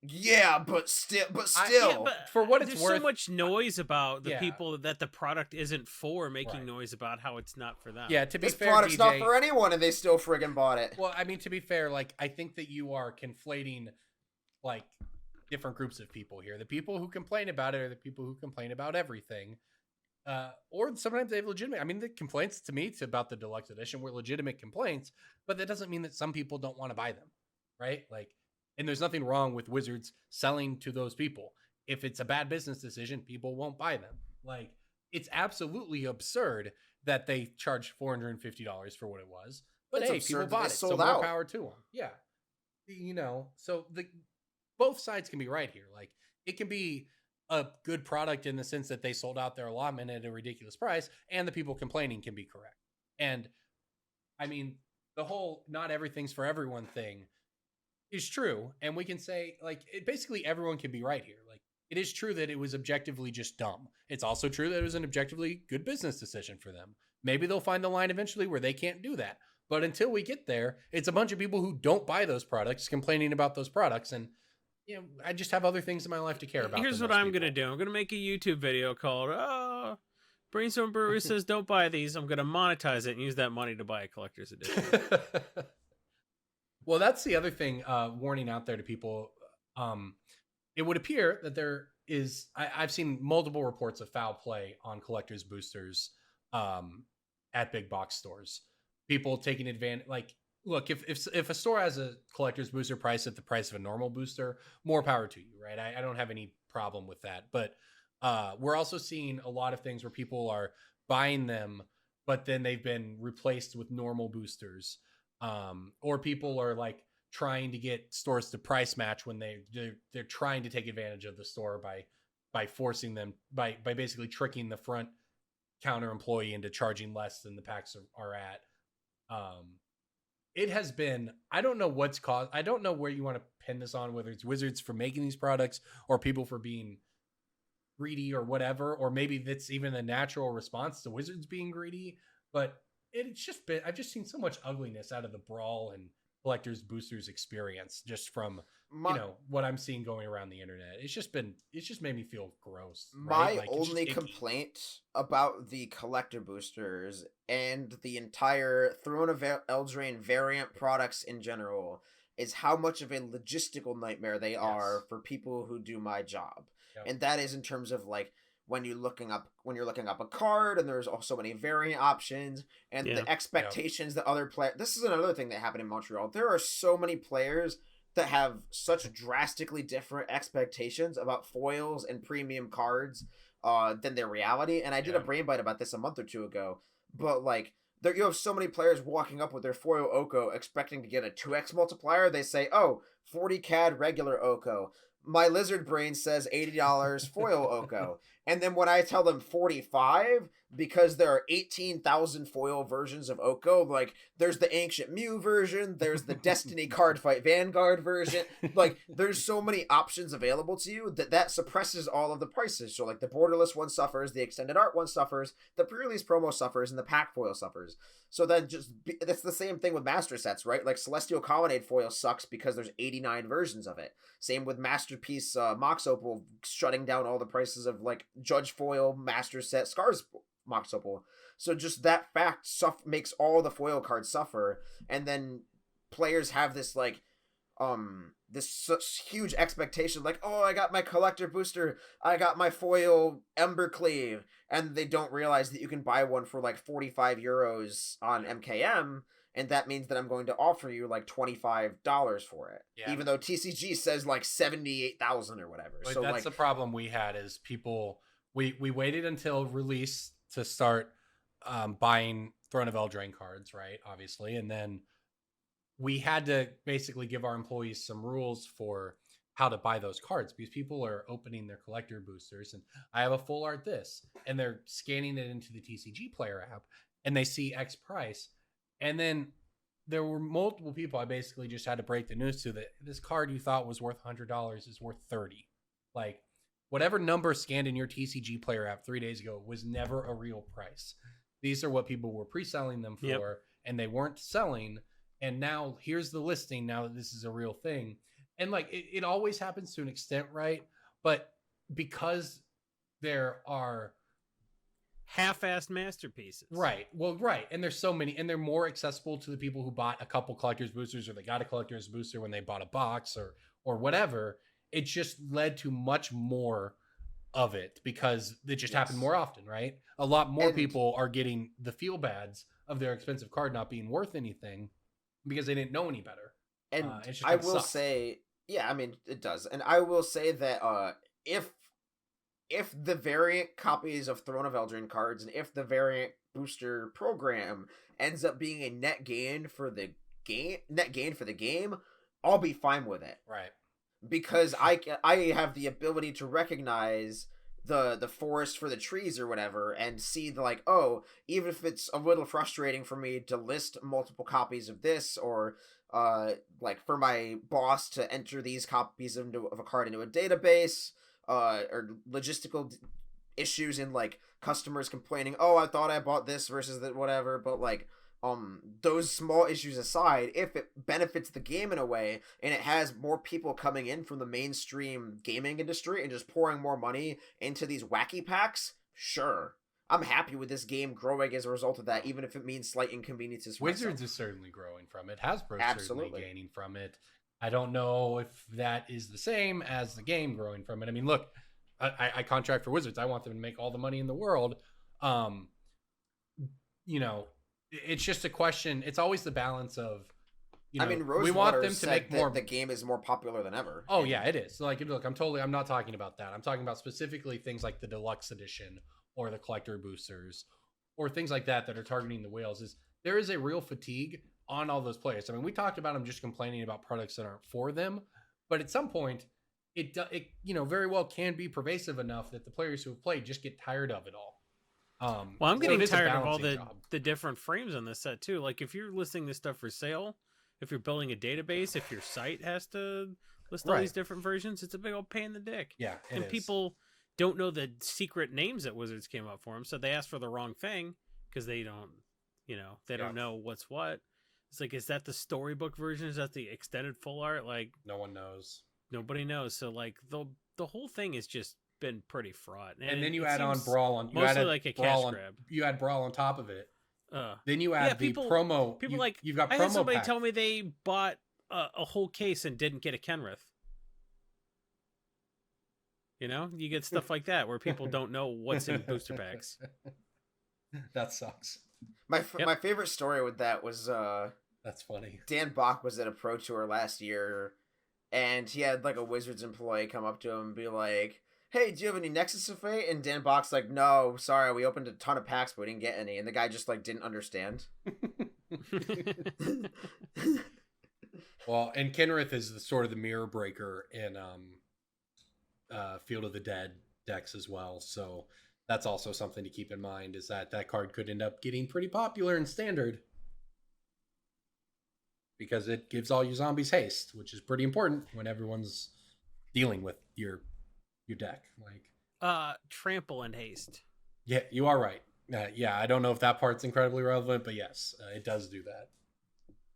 Yeah, but still. For what it's there's worth, so much noise about the people that the product isn't for, making noise about how it's not for them. Yeah, to be this fair, product's DJ, not for anyone, and they still friggin' bought it. Well, I mean, to be fair, like, I think that you are conflating, like, different groups of people here. The people who complain about it are the people who complain about everything. Or sometimes they have legitimate. I mean, the complaints to me about the deluxe edition were legitimate complaints, but that doesn't mean that some people don't want to buy them, right? Like, and there's nothing wrong with Wizards selling to those people. If it's a bad business decision, people won't buy them. Like, it's absolutely absurd that they charged $450 for what it was, but hey, people bought it, so more power to them. Yeah, you know, so both sides can be right here. Like, it can be a good product in the sense that they sold out their allotment at a ridiculous price, and the people complaining can be correct. And I mean, the whole not everything's for everyone thing is true. And we can say, like, basically everyone can be right here. Like, it is true that it was objectively just dumb. It's also true that it was an objectively good business decision for them. Maybe they'll find the line eventually where they can't do that. But until we get there, it's a bunch of people who don't buy those products complaining about those products. And you know, I just have other things in my life to care about. Here's what I'm going to do. I'm going to make a YouTube video called Brainstorm Brewery says don't buy these. I'm going to monetize it and use that money to buy a collector's edition. Well, that's the other thing, warning out there to people. It would appear that there is, I've seen multiple reports of foul play on collector's boosters at big box stores. People taking advantage, like, look, if a store has a collector's booster price at the price of a normal booster, more power to you, right? I don't have any problem with that. But we're also seeing a lot of things where people are buying them, but then they've been replaced with normal boosters. Or people are like trying to get stores to price match when they're trying to take advantage of the store by forcing them, by basically tricking the front counter employee into charging less than the packs are at. It has been, I don't know what's caused. I don't know where you want to pin this on, whether it's Wizards for making these products or people for being greedy or whatever, or maybe that's even a natural response to Wizards being greedy. But it's just been, I've just seen so much ugliness out of the Brawl and collectors boosters experience just from what I'm seeing going around the internet. It's just made me feel gross. Right? My only complaint about the collector boosters and the entire Throne of Eldraine variant products in general is how much of a logistical nightmare they are for people who do my job. Yep. And that is in terms of like when you're looking up a card and there's also many variant options and the expectations that other players. This is another thing that happened in Montreal. There are so many players that have such drastically different expectations about foils and premium cards than their reality. And I did a brain bite about this a month or two ago. But like, you have so many players walking up with their foil Oko expecting to get a 2x multiplier. They say, oh, 40 CAD regular Oko. my lizard brain says $80 foil Oko. And then when I tell them 45, because there are 18,000 foil versions of Oko, like there's the Ancient Mew version, there's the Destiny Card Fight Vanguard version, like there's so many options available to you that suppresses all of the prices. So like the borderless one suffers, the extended art one suffers, the pre-release promo suffers, and the pack foil suffers. So then that's the same thing with master sets, right? Like Celestial Colonnade foil sucks because there's 89 versions of it. Same with Masterpiece Mox Opal shutting down all the prices of like Judge Foil, Master Set, Scars Mox Opal. So just that fact makes all the foil cards suffer, and then players have this like this such huge expectation, like, oh, I got my collector booster, I got my foil Embercleave, and they don't realize that you can buy one for like 45 euros on MKM, and that means that I'm going to offer you like $25 for it, even though TCG says like 78,000 or whatever. But so that's like the problem we had is people. We waited until release to start buying Throne of Eldraine cards, right? Obviously, and then we had to basically give our employees some rules for how to buy those cards, because people are opening their collector boosters and I have a full art this, and they're scanning it into the TCG player app and they see X price. And then there were multiple people I basically just had to break the news to, that this card you thought was worth $100 is worth 30. Like whatever number scanned in your TCG player app 3 days ago was never a real price. These are what people were pre-selling them for, and they weren't selling. And now here's the listing, now that this is a real thing. And like it always happens to an extent, right? But because there are half-assed masterpieces. Right. Well, right. And there's so many, and they're more accessible to the people who bought a couple collector's boosters, or they got a collector's booster when they bought a box or whatever. It just led to much more of it because it just happened more often, right? A lot more people are getting the feel bads of their expensive card not being worth anything because they didn't know any better. And I will say, I mean, it does. And I will say that if the variant copies of Throne of Eldraine cards, and if the variant booster program ends up being a net gain for the game, I'll be fine with it. Right. Because I have the ability to recognize the forest for the trees or whatever, and see like, oh, even if it's a little frustrating for me to list multiple copies of this, or like for my boss to enter these copies of a card into a database, or logistical issues in like customers complaining, oh, I thought I bought this versus that whatever, but like those small issues aside, if it benefits the game in a way and it has more people coming in from the mainstream gaming industry and just pouring more money into these wacky packs, sure, I'm happy with this game growing as a result of that, even if it means slight inconveniences for Wizards myself. is certainly growing from it. Hasbro's certainly gaining from it. I don't know if that is the same as the game growing from it. I mean, look, I contract for Wizards. I want them to make all the money in the world. You know, it's just a question. It's always the balance of, you know, I mean, we want them to make more. The game is more popular than ever. Oh yeah, it is. Like, look, I'm not talking about that. I'm talking about specifically things like the deluxe edition or the collector boosters or things like that are targeting the whales. There is a real fatigue on all those players. I mean, we talked about them just complaining about products that aren't for them, but at some point, it you know, very well can be pervasive enough that the players who have played just get tired of it all. Well, I'm getting tired of all the different frames on this set too. Like if you're listing this stuff for sale, if you're building a database, if your site has to list all these different versions, it's a big old pain in the dick. Yeah, and people don't know the secret names that Wizards came up for them, so they ask for the wrong thing because they don't, you know, they don't know what's what. It's like, is that the storybook version? Is that the extended full art? Like, no one knows. Nobody knows. So like the whole thing has just been pretty fraught. And then you add on Brawl on mostly like a cash grab. You add Brawl on top of it. Then you add the promo. People you've got promo. I had somebody pack. tell me they bought a whole case and didn't get a Kenrith. You know, you get stuff like that where people don't know what's in booster packs. That sucks. My favorite story with that was that's funny. Dan Bach was at a Pro Tour last year, and he had like a Wizards employee come up to him and be like, hey, do you have any Nexus of Fate? And Dan Bach's like, no, sorry, we opened a ton of packs, but we didn't get any. And the guy just like didn't understand. Well, and Kenrith is the sort of the mirror breaker in Field of the Dead decks as well. So that's also something to keep in mind, is that that card could end up getting pretty popular in Standard because it gives all your zombies haste, which is pretty important when everyone's dealing with your deck. Like trample and haste. Yeah, you are right. Yeah, I don't know if that part's incredibly relevant, but yes, it does do that.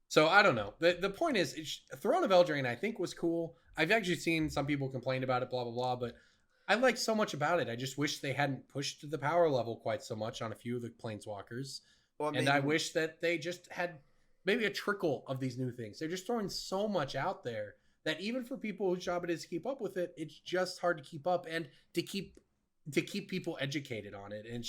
So I don't know. The point is, Throne of Eldraine I think was cool. I've actually seen some people complain about it, blah blah blah, but I like so much about it. I just wish they hadn't pushed the power level quite so much on a few of the planeswalkers. Well, and I wish that they just had maybe a trickle of these new things. They're just throwing so much out there that even for people whose job it is to keep up with it, it's just hard to keep up and to keep people educated on it. And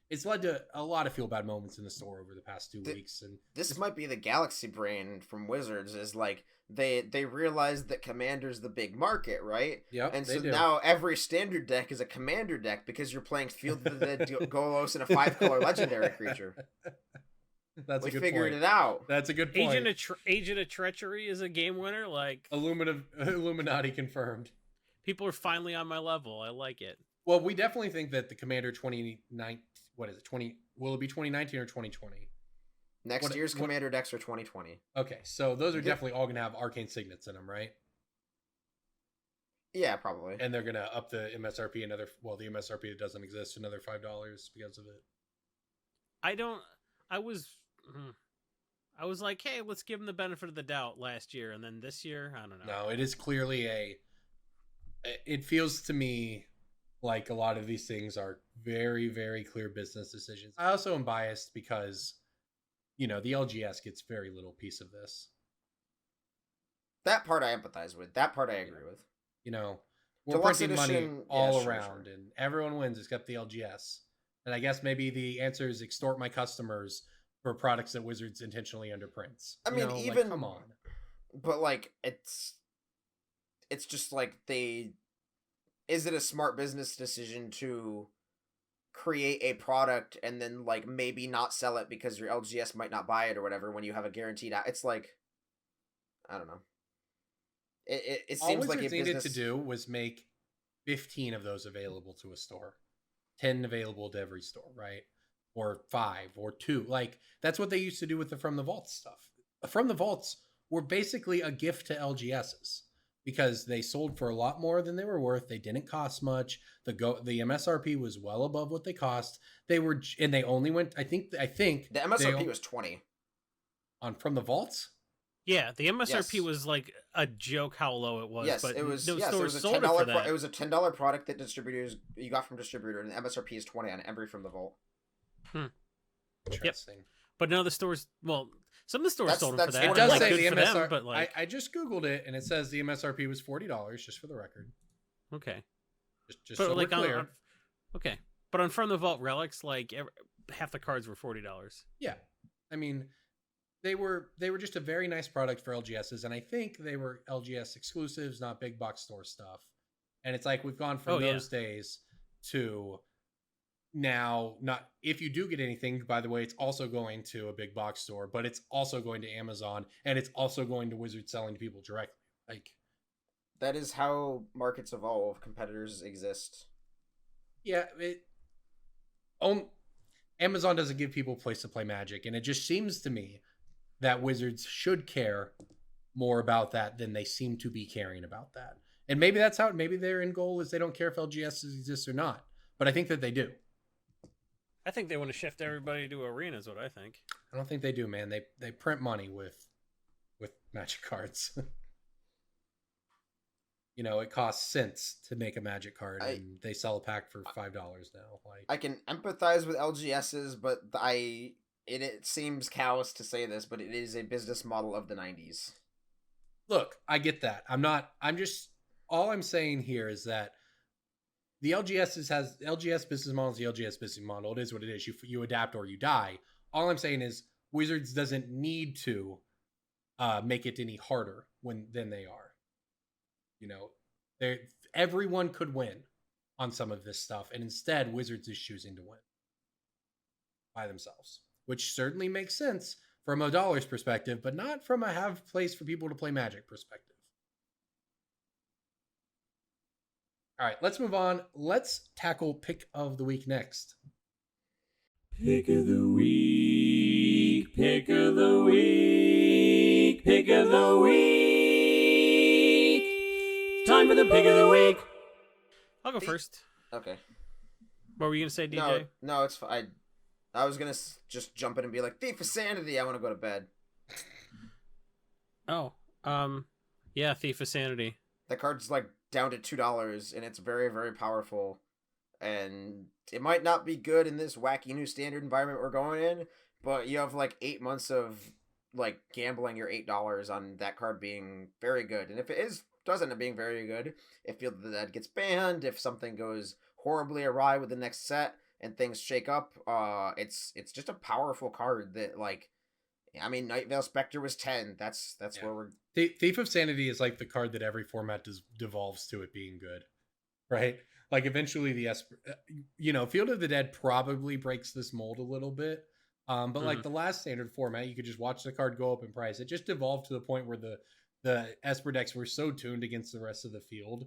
it's led to a lot of feel bad moments in the store over the past 2 weeks. And this might be the galaxy brain from Wizards, is like they realized that Commander's the big market, right? Yep. And so now every Standard deck is a Commander deck because you're playing Field of the Dead Golos and a 5-color legendary creature. We figured it out. That's a good point. Agent of Treachery is a game winner. Like Illuminati confirmed. People are finally on my level. I like it. Well, we definitely think that the Commander 2019, what is it? Will it be 2019 or 2020? Next year's Commander decks are 2020. Okay, so those are definitely all going to have arcane signets in them, right? Yeah, probably. And they're going to up the MSRP the MSRP that doesn't exist, another $5 because of it. I was like, hey, let's give them the benefit of the doubt last year, and then this year, I don't know. No, it is clearly it feels to me like a lot of these things are very, very clear business decisions. I also am biased because, the LGS gets very little piece of this. That part I empathize with. That part I agree with. We're printing money all around, and everyone wins except the LGS. And I guess maybe the answer is extort my customers for products that Wizards intentionally underprints. I mean, even come on. But it's just like is it a smart business decision to create a product and then maybe not sell it because your LGS might not buy it or whatever when you have a guaranteed out? It's like, I don't know. It seems like Wizards needed to do was make 15 of those available to a store, 10 available to every store, right? Or 5 or 2. That's what they used to do with the From the Vaults stuff. From the Vaults were basically a gift to LGSs because they sold for a lot more than they were worth. They didn't cost much. The MSRP was well above what they cost. They only went, I think the MSRP was 20 on From the Vaults. Yeah, the MSRP was like a joke how low it was. Yes, but it was. No yes, stores it was a sold it for that. It was a $10 product that you got from distributor, and the MSRP is 20 on every From the Vault. Interesting. Yep. But no, the stores. Well, some of the stores sold them for that. It does say the MSRP, them, but I just googled it, and it says the MSRP was $40, just for the record. Okay. Just so we're clear. Okay, but on From the Vault relics, half the cards were $40. Yeah, I mean. They were just a very nice product for LGSs, and I think they were LGS exclusives, not big box store stuff. And it's like we've gone from those days to now. Not if you do get anything, by the way, it's also going to a big box store, but it's also going to Amazon, and it's also going to Wizards selling to people directly. That is how markets evolve. Competitors exist. Yeah, Amazon doesn't give people a place to play Magic, and it just seems to me that Wizards should care more about that than they seem to be caring about that. And maybe that's how, maybe their end goal is they don't care if LGS exists or not. But I think that they do. I think they want to shift everybody to Arena is what I think. I don't think they do, man. They print money with Magic cards. It costs cents to make a Magic card, and they sell a pack for $5 now. I can empathize with LGSs, but it seems callous to say this, but it is a business model of the 90s. Look, I get that. All I'm saying here is that the LGS business model is the LGS business model. It is what it is. You adapt or you die. All I'm saying is Wizards doesn't need to make it any harder than they are. Everyone could win on some of this stuff, and instead Wizards is choosing to win by themselves, which certainly makes sense from a dollars perspective, but not from a have place for people to play Magic perspective. All right, let's move on. Let's tackle pick of the week next. Pick of the week, pick of the week, pick of the week. Time for the pick of the week. I'll go first. Okay. What were you gonna say, DJ? No, it's fine. I was gonna just jump in and be like, Thief of Sanity. I want to go to bed. Oh, yeah, Thief of Sanity. That card's like down to $2, and it's very, very powerful. And it might not be good in this wacky new standard environment we're going in, but you have like 8 months of like gambling your $8 on that card being very good. And if it does end up being very good, if Field of the Dead gets banned, if something goes horribly awry with the next set and things shake up, it's just a powerful card that, like, I mean, Night Veil Spectre was 10. That's where we're... Thief of Sanity is like the card that every format devolves to it being good, right? Like, eventually Field of the Dead probably breaks this mold a little bit. But like the last standard format, you could just watch the card go up in price. It just devolved to the point where the Esper decks were so tuned against the rest of the field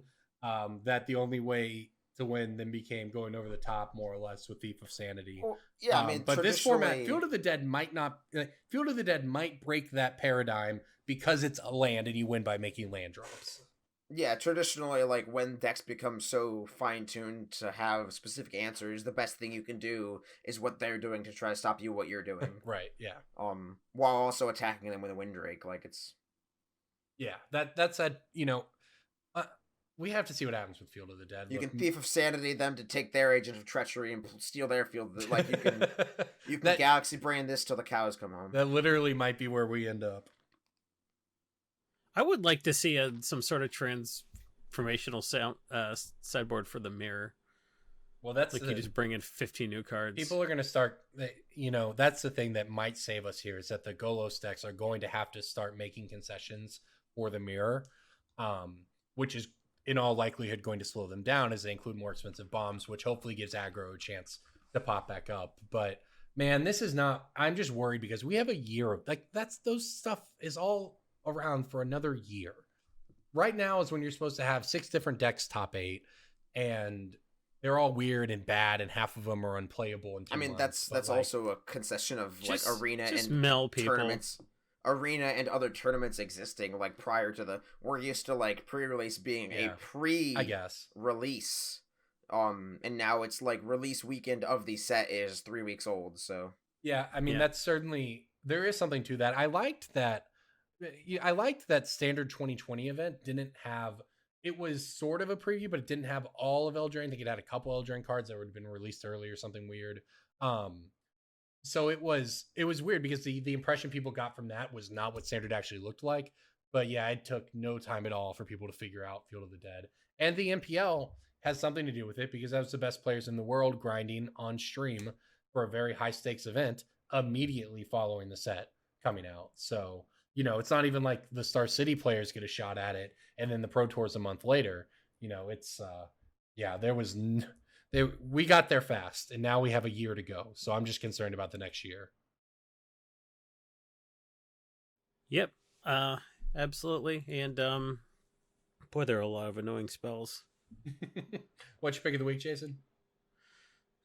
that the only way to win then became going over the top, more or less, with Thief of Sanity. Well, yeah, I mean, but this format, Field of the Dead might break that paradigm because it's a land and you win by making land drops. Yeah, traditionally, like, when decks become so fine-tuned to have specific answers, the best thing you can do is what they're doing to try to stop you what you're doing. Right, yeah. While also attacking them with a Windrake. Like, it's... Yeah, that said, we have to see what happens with Field of the Dead. You can Thief of Sanity them to take their Agent of Treachery and steal their field. Like, you can Galaxy Brain this till the cows come home. That literally might be where we end up. I would like to see some sort of transformational sideboard for the mirror. Well, that's like you just bring in 15 new cards. People are going to start, that's the thing that might save us here, is that the Golos decks are going to have to start making concessions for the mirror, which is in all likelihood going to slow them down as they include more expensive bombs, which hopefully gives aggro a chance to pop back up. But man, this is not, I'm just worried because we have a year of those stuff is all around for another year. Right now is when you're supposed to have 6 different decks top 8, and they're all weird and bad, and half of them are unplayable in 2 months. That's also a concession of like arena and mel people. Tournaments. Arena and other tournaments existing, like, prior to we're used to like pre-release being a release. And now it's like release weekend of the set is 3 weeks old. So yeah, I mean, that's certainly, there is something to that. I liked that standard 2020 event didn't have, it was sort of a preview, but it didn't have all of Eldraine. I think it had a couple Eldraine cards that would have been released early or something weird. So it was weird because the impression people got from that was not what standard actually looked like. But yeah, it took no time at all for people to figure out Field of the Dead. And the MPL has something to do with it because that was the best players in the world grinding on stream for a very high stakes event immediately following the set coming out. So, it's not even like the Star City players get a shot at it and then the Pro Tours a month later. It's we got there fast, and now we have a year to go. So I'm just concerned about the next year. Yep, absolutely. And boy, there are a lot of annoying spells. What's your pick of the week, Jason?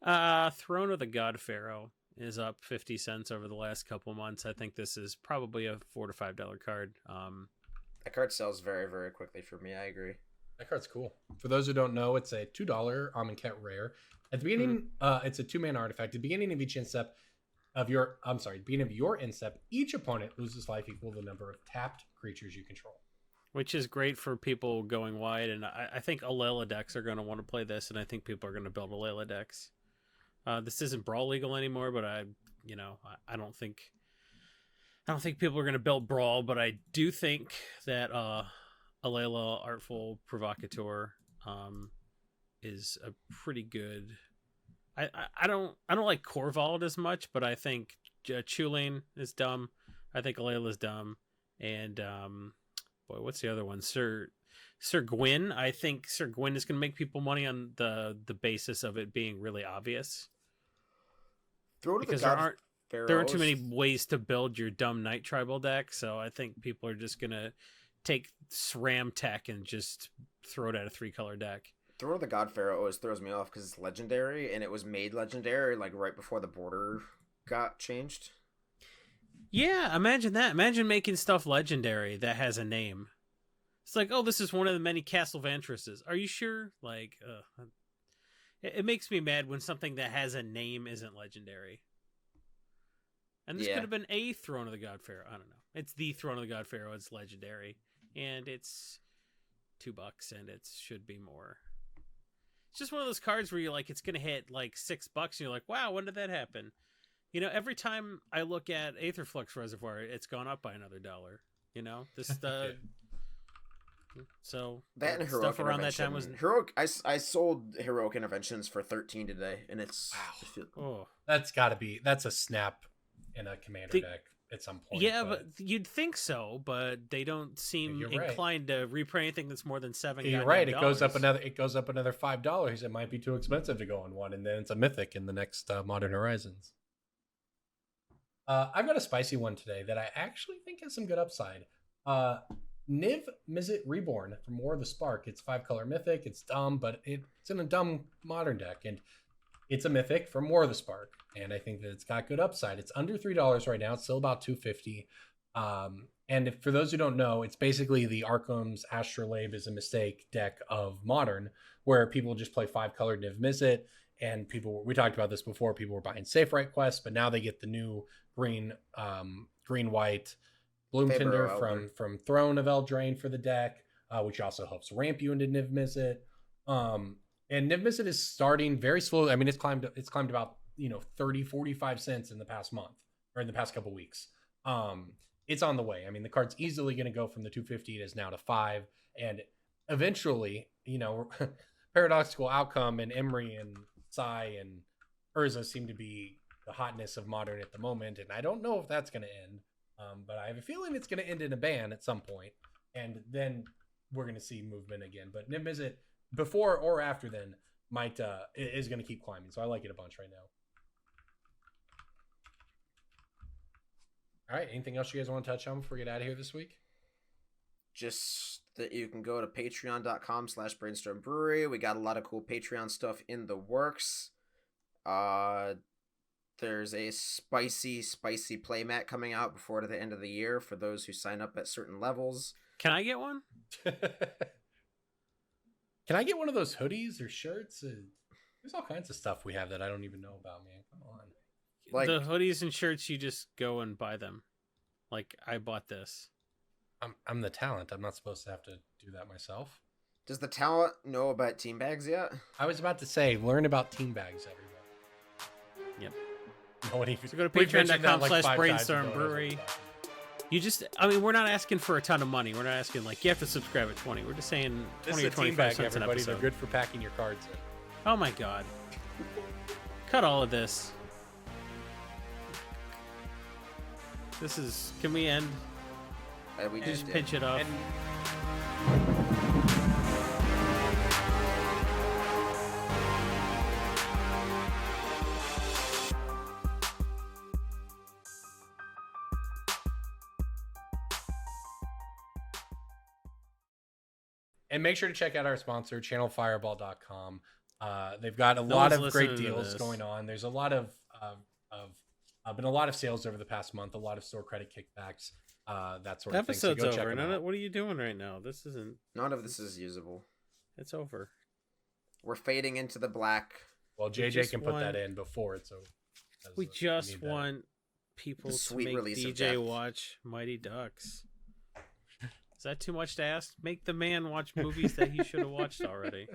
Throne of the God Pharaoh is up 50 cents over the last couple months. I think this is probably a $4 to $5 card. That card sells very, very quickly for me. I agree. That card's cool. For those who don't know, it's a $2 Amonkhet rare. At the beginning, it's a 2-mana artifact. At the beginning of each instep beginning of your instep, each opponent loses life equal to the number of tapped creatures you control. Which is great for people going wide, and I think Alela decks are going to want to play this, and I think people are going to build Alela decks. This isn't Brawl legal anymore, but I don't think people are going to build Brawl, but I do think that Alela Artful Provocateur is a pretty good. I don't like Corvald as much, but I think Chulane is dumb. I think Alela's dumb, and boy, what's the other one? Sir Gwyn. I think Sir Gwyn is going to make people money on the basis of it being really obvious. Because there aren't too many ways to build your dumb Night Tribal deck, so I think people are just going to take SRAM tech and just throw it at a 3-color deck. Throne of the God Pharaoh always throws me off because it's legendary, and it was made legendary like right before the border got changed. Yeah, imagine that. Imagine making stuff legendary that has a name. It's like, oh, this is one of the many Castle Vantresses. Are you sure? Like, it makes me mad when something that has a name isn't legendary. And this could have been a Throne of the God Pharaoh. I don't know. It's the Throne of the God Pharaoh. It's legendary, and it's $2, and it should be more. It's just one of those cards where you're like, it's gonna hit like $6, and you're like, wow, when did that happen? You know, every time I look at Aetherflux Reservoir, it's gone up by another $1. You know, this so that and stuff around that time was heroic. I sold Heroic Interventions for 13 today, and it's that's a snap in a commander deck at some point. Yeah, but you'd think so, but they don't seem inclined to reprint anything that's more than $7. You're right. It goes up another $5. It might be too expensive to go on one, and then it's a mythic in the next Modern Horizons. I've got a spicy one today that I actually think has some good upside. Niv Mizzet Reborn from War of the Spark. It's 5-color mythic. It's dumb, but it's in a dumb modern deck, and it's a mythic from War of the Spark, and I think that it's got good upside. It's under $3 right now. It's still about $2.50. And for those who don't know, it's basically the Arkham's Astrolabe is a Mistake deck of Modern, where people just play 5-color Niv Mizzet, and we talked about this before, people were buying Safe Right Quest, but now they get the new green-white Bloomtinder from Throne of Eldraine for the deck, which also helps ramp you into Niv Mizzet. And Niv Mizzet is starting very slowly. I mean, it's climbed about 30-45 cents in the past month, or in the past couple weeks. It's on the way. I mean, the card's easily going to go from the 250 it is now to 5, and eventually, Paradoxical Outcome and Emery and Sai and Urza seem to be the hotness of Modern at the moment, and I don't know if that's going to end. But I have a feeling it's going to end in a ban at some point, and then we're going to see movement again. But Niv Mizzet, before or after then, is going to keep climbing, so I like it a bunch right now. All right, anything else you guys want to touch on before we get out of here this week? Just that you can go to patreon.com/Brainstorm Brewery. We got a lot of cool Patreon stuff in the works. There's a spicy playmat coming out before the end of the year for those who sign up at certain levels. Can I get one? Can I get one of those hoodies or shirts? There's all kinds of stuff we have that I don't even know about, man. Come on. Like the hoodies and shirts, you just go and buy them. Like, I bought this. I'm the talent. I'm not supposed to have to do that myself. Does the talent know about team bags yet? I was about to say, learn about team bags, everybody. Yep. So go to patreon.com/Brainstorm Brewery. We're not asking for a ton of money. We're not asking, you have to subscribe at 20. We're just saying 20 or 25 cents an episode. They're good for packing your cards in. Oh my god. Cut all of this. Can we end? We just pinch it off. And make sure to check out our sponsor, channelfireball.com. They've got a lot of great deals going on. There's a lot of been a lot of sales over the past month, a lot of store credit kickbacks, that sort of thing. Episode's over. What are you doing right now? This isn't. None of this is usable. It's over. We're fading into the black. Well, JJ can put that in before it's over. We just want people to make DJ watch Mighty Ducks. Is that too much to ask? Make the man watch movies that he should have watched already.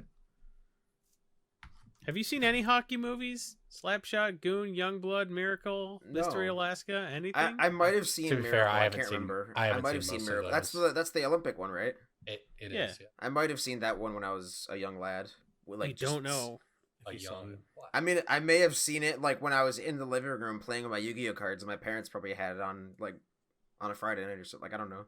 Have you seen any hockey movies? Slapshot, Goon, Youngblood, Miracle, Mystery Alaska, anything? I might have seen Miracle. Fair, I can't remember. I might have seen Miracle. That's the Olympic one, right? It is. Yeah. I might have seen that one when I was a young lad. Don't know. I mean, I may have seen it when I was in the living room playing with my Yu-Gi-Oh cards, and my parents probably had it on on a Friday night or something. I don't know.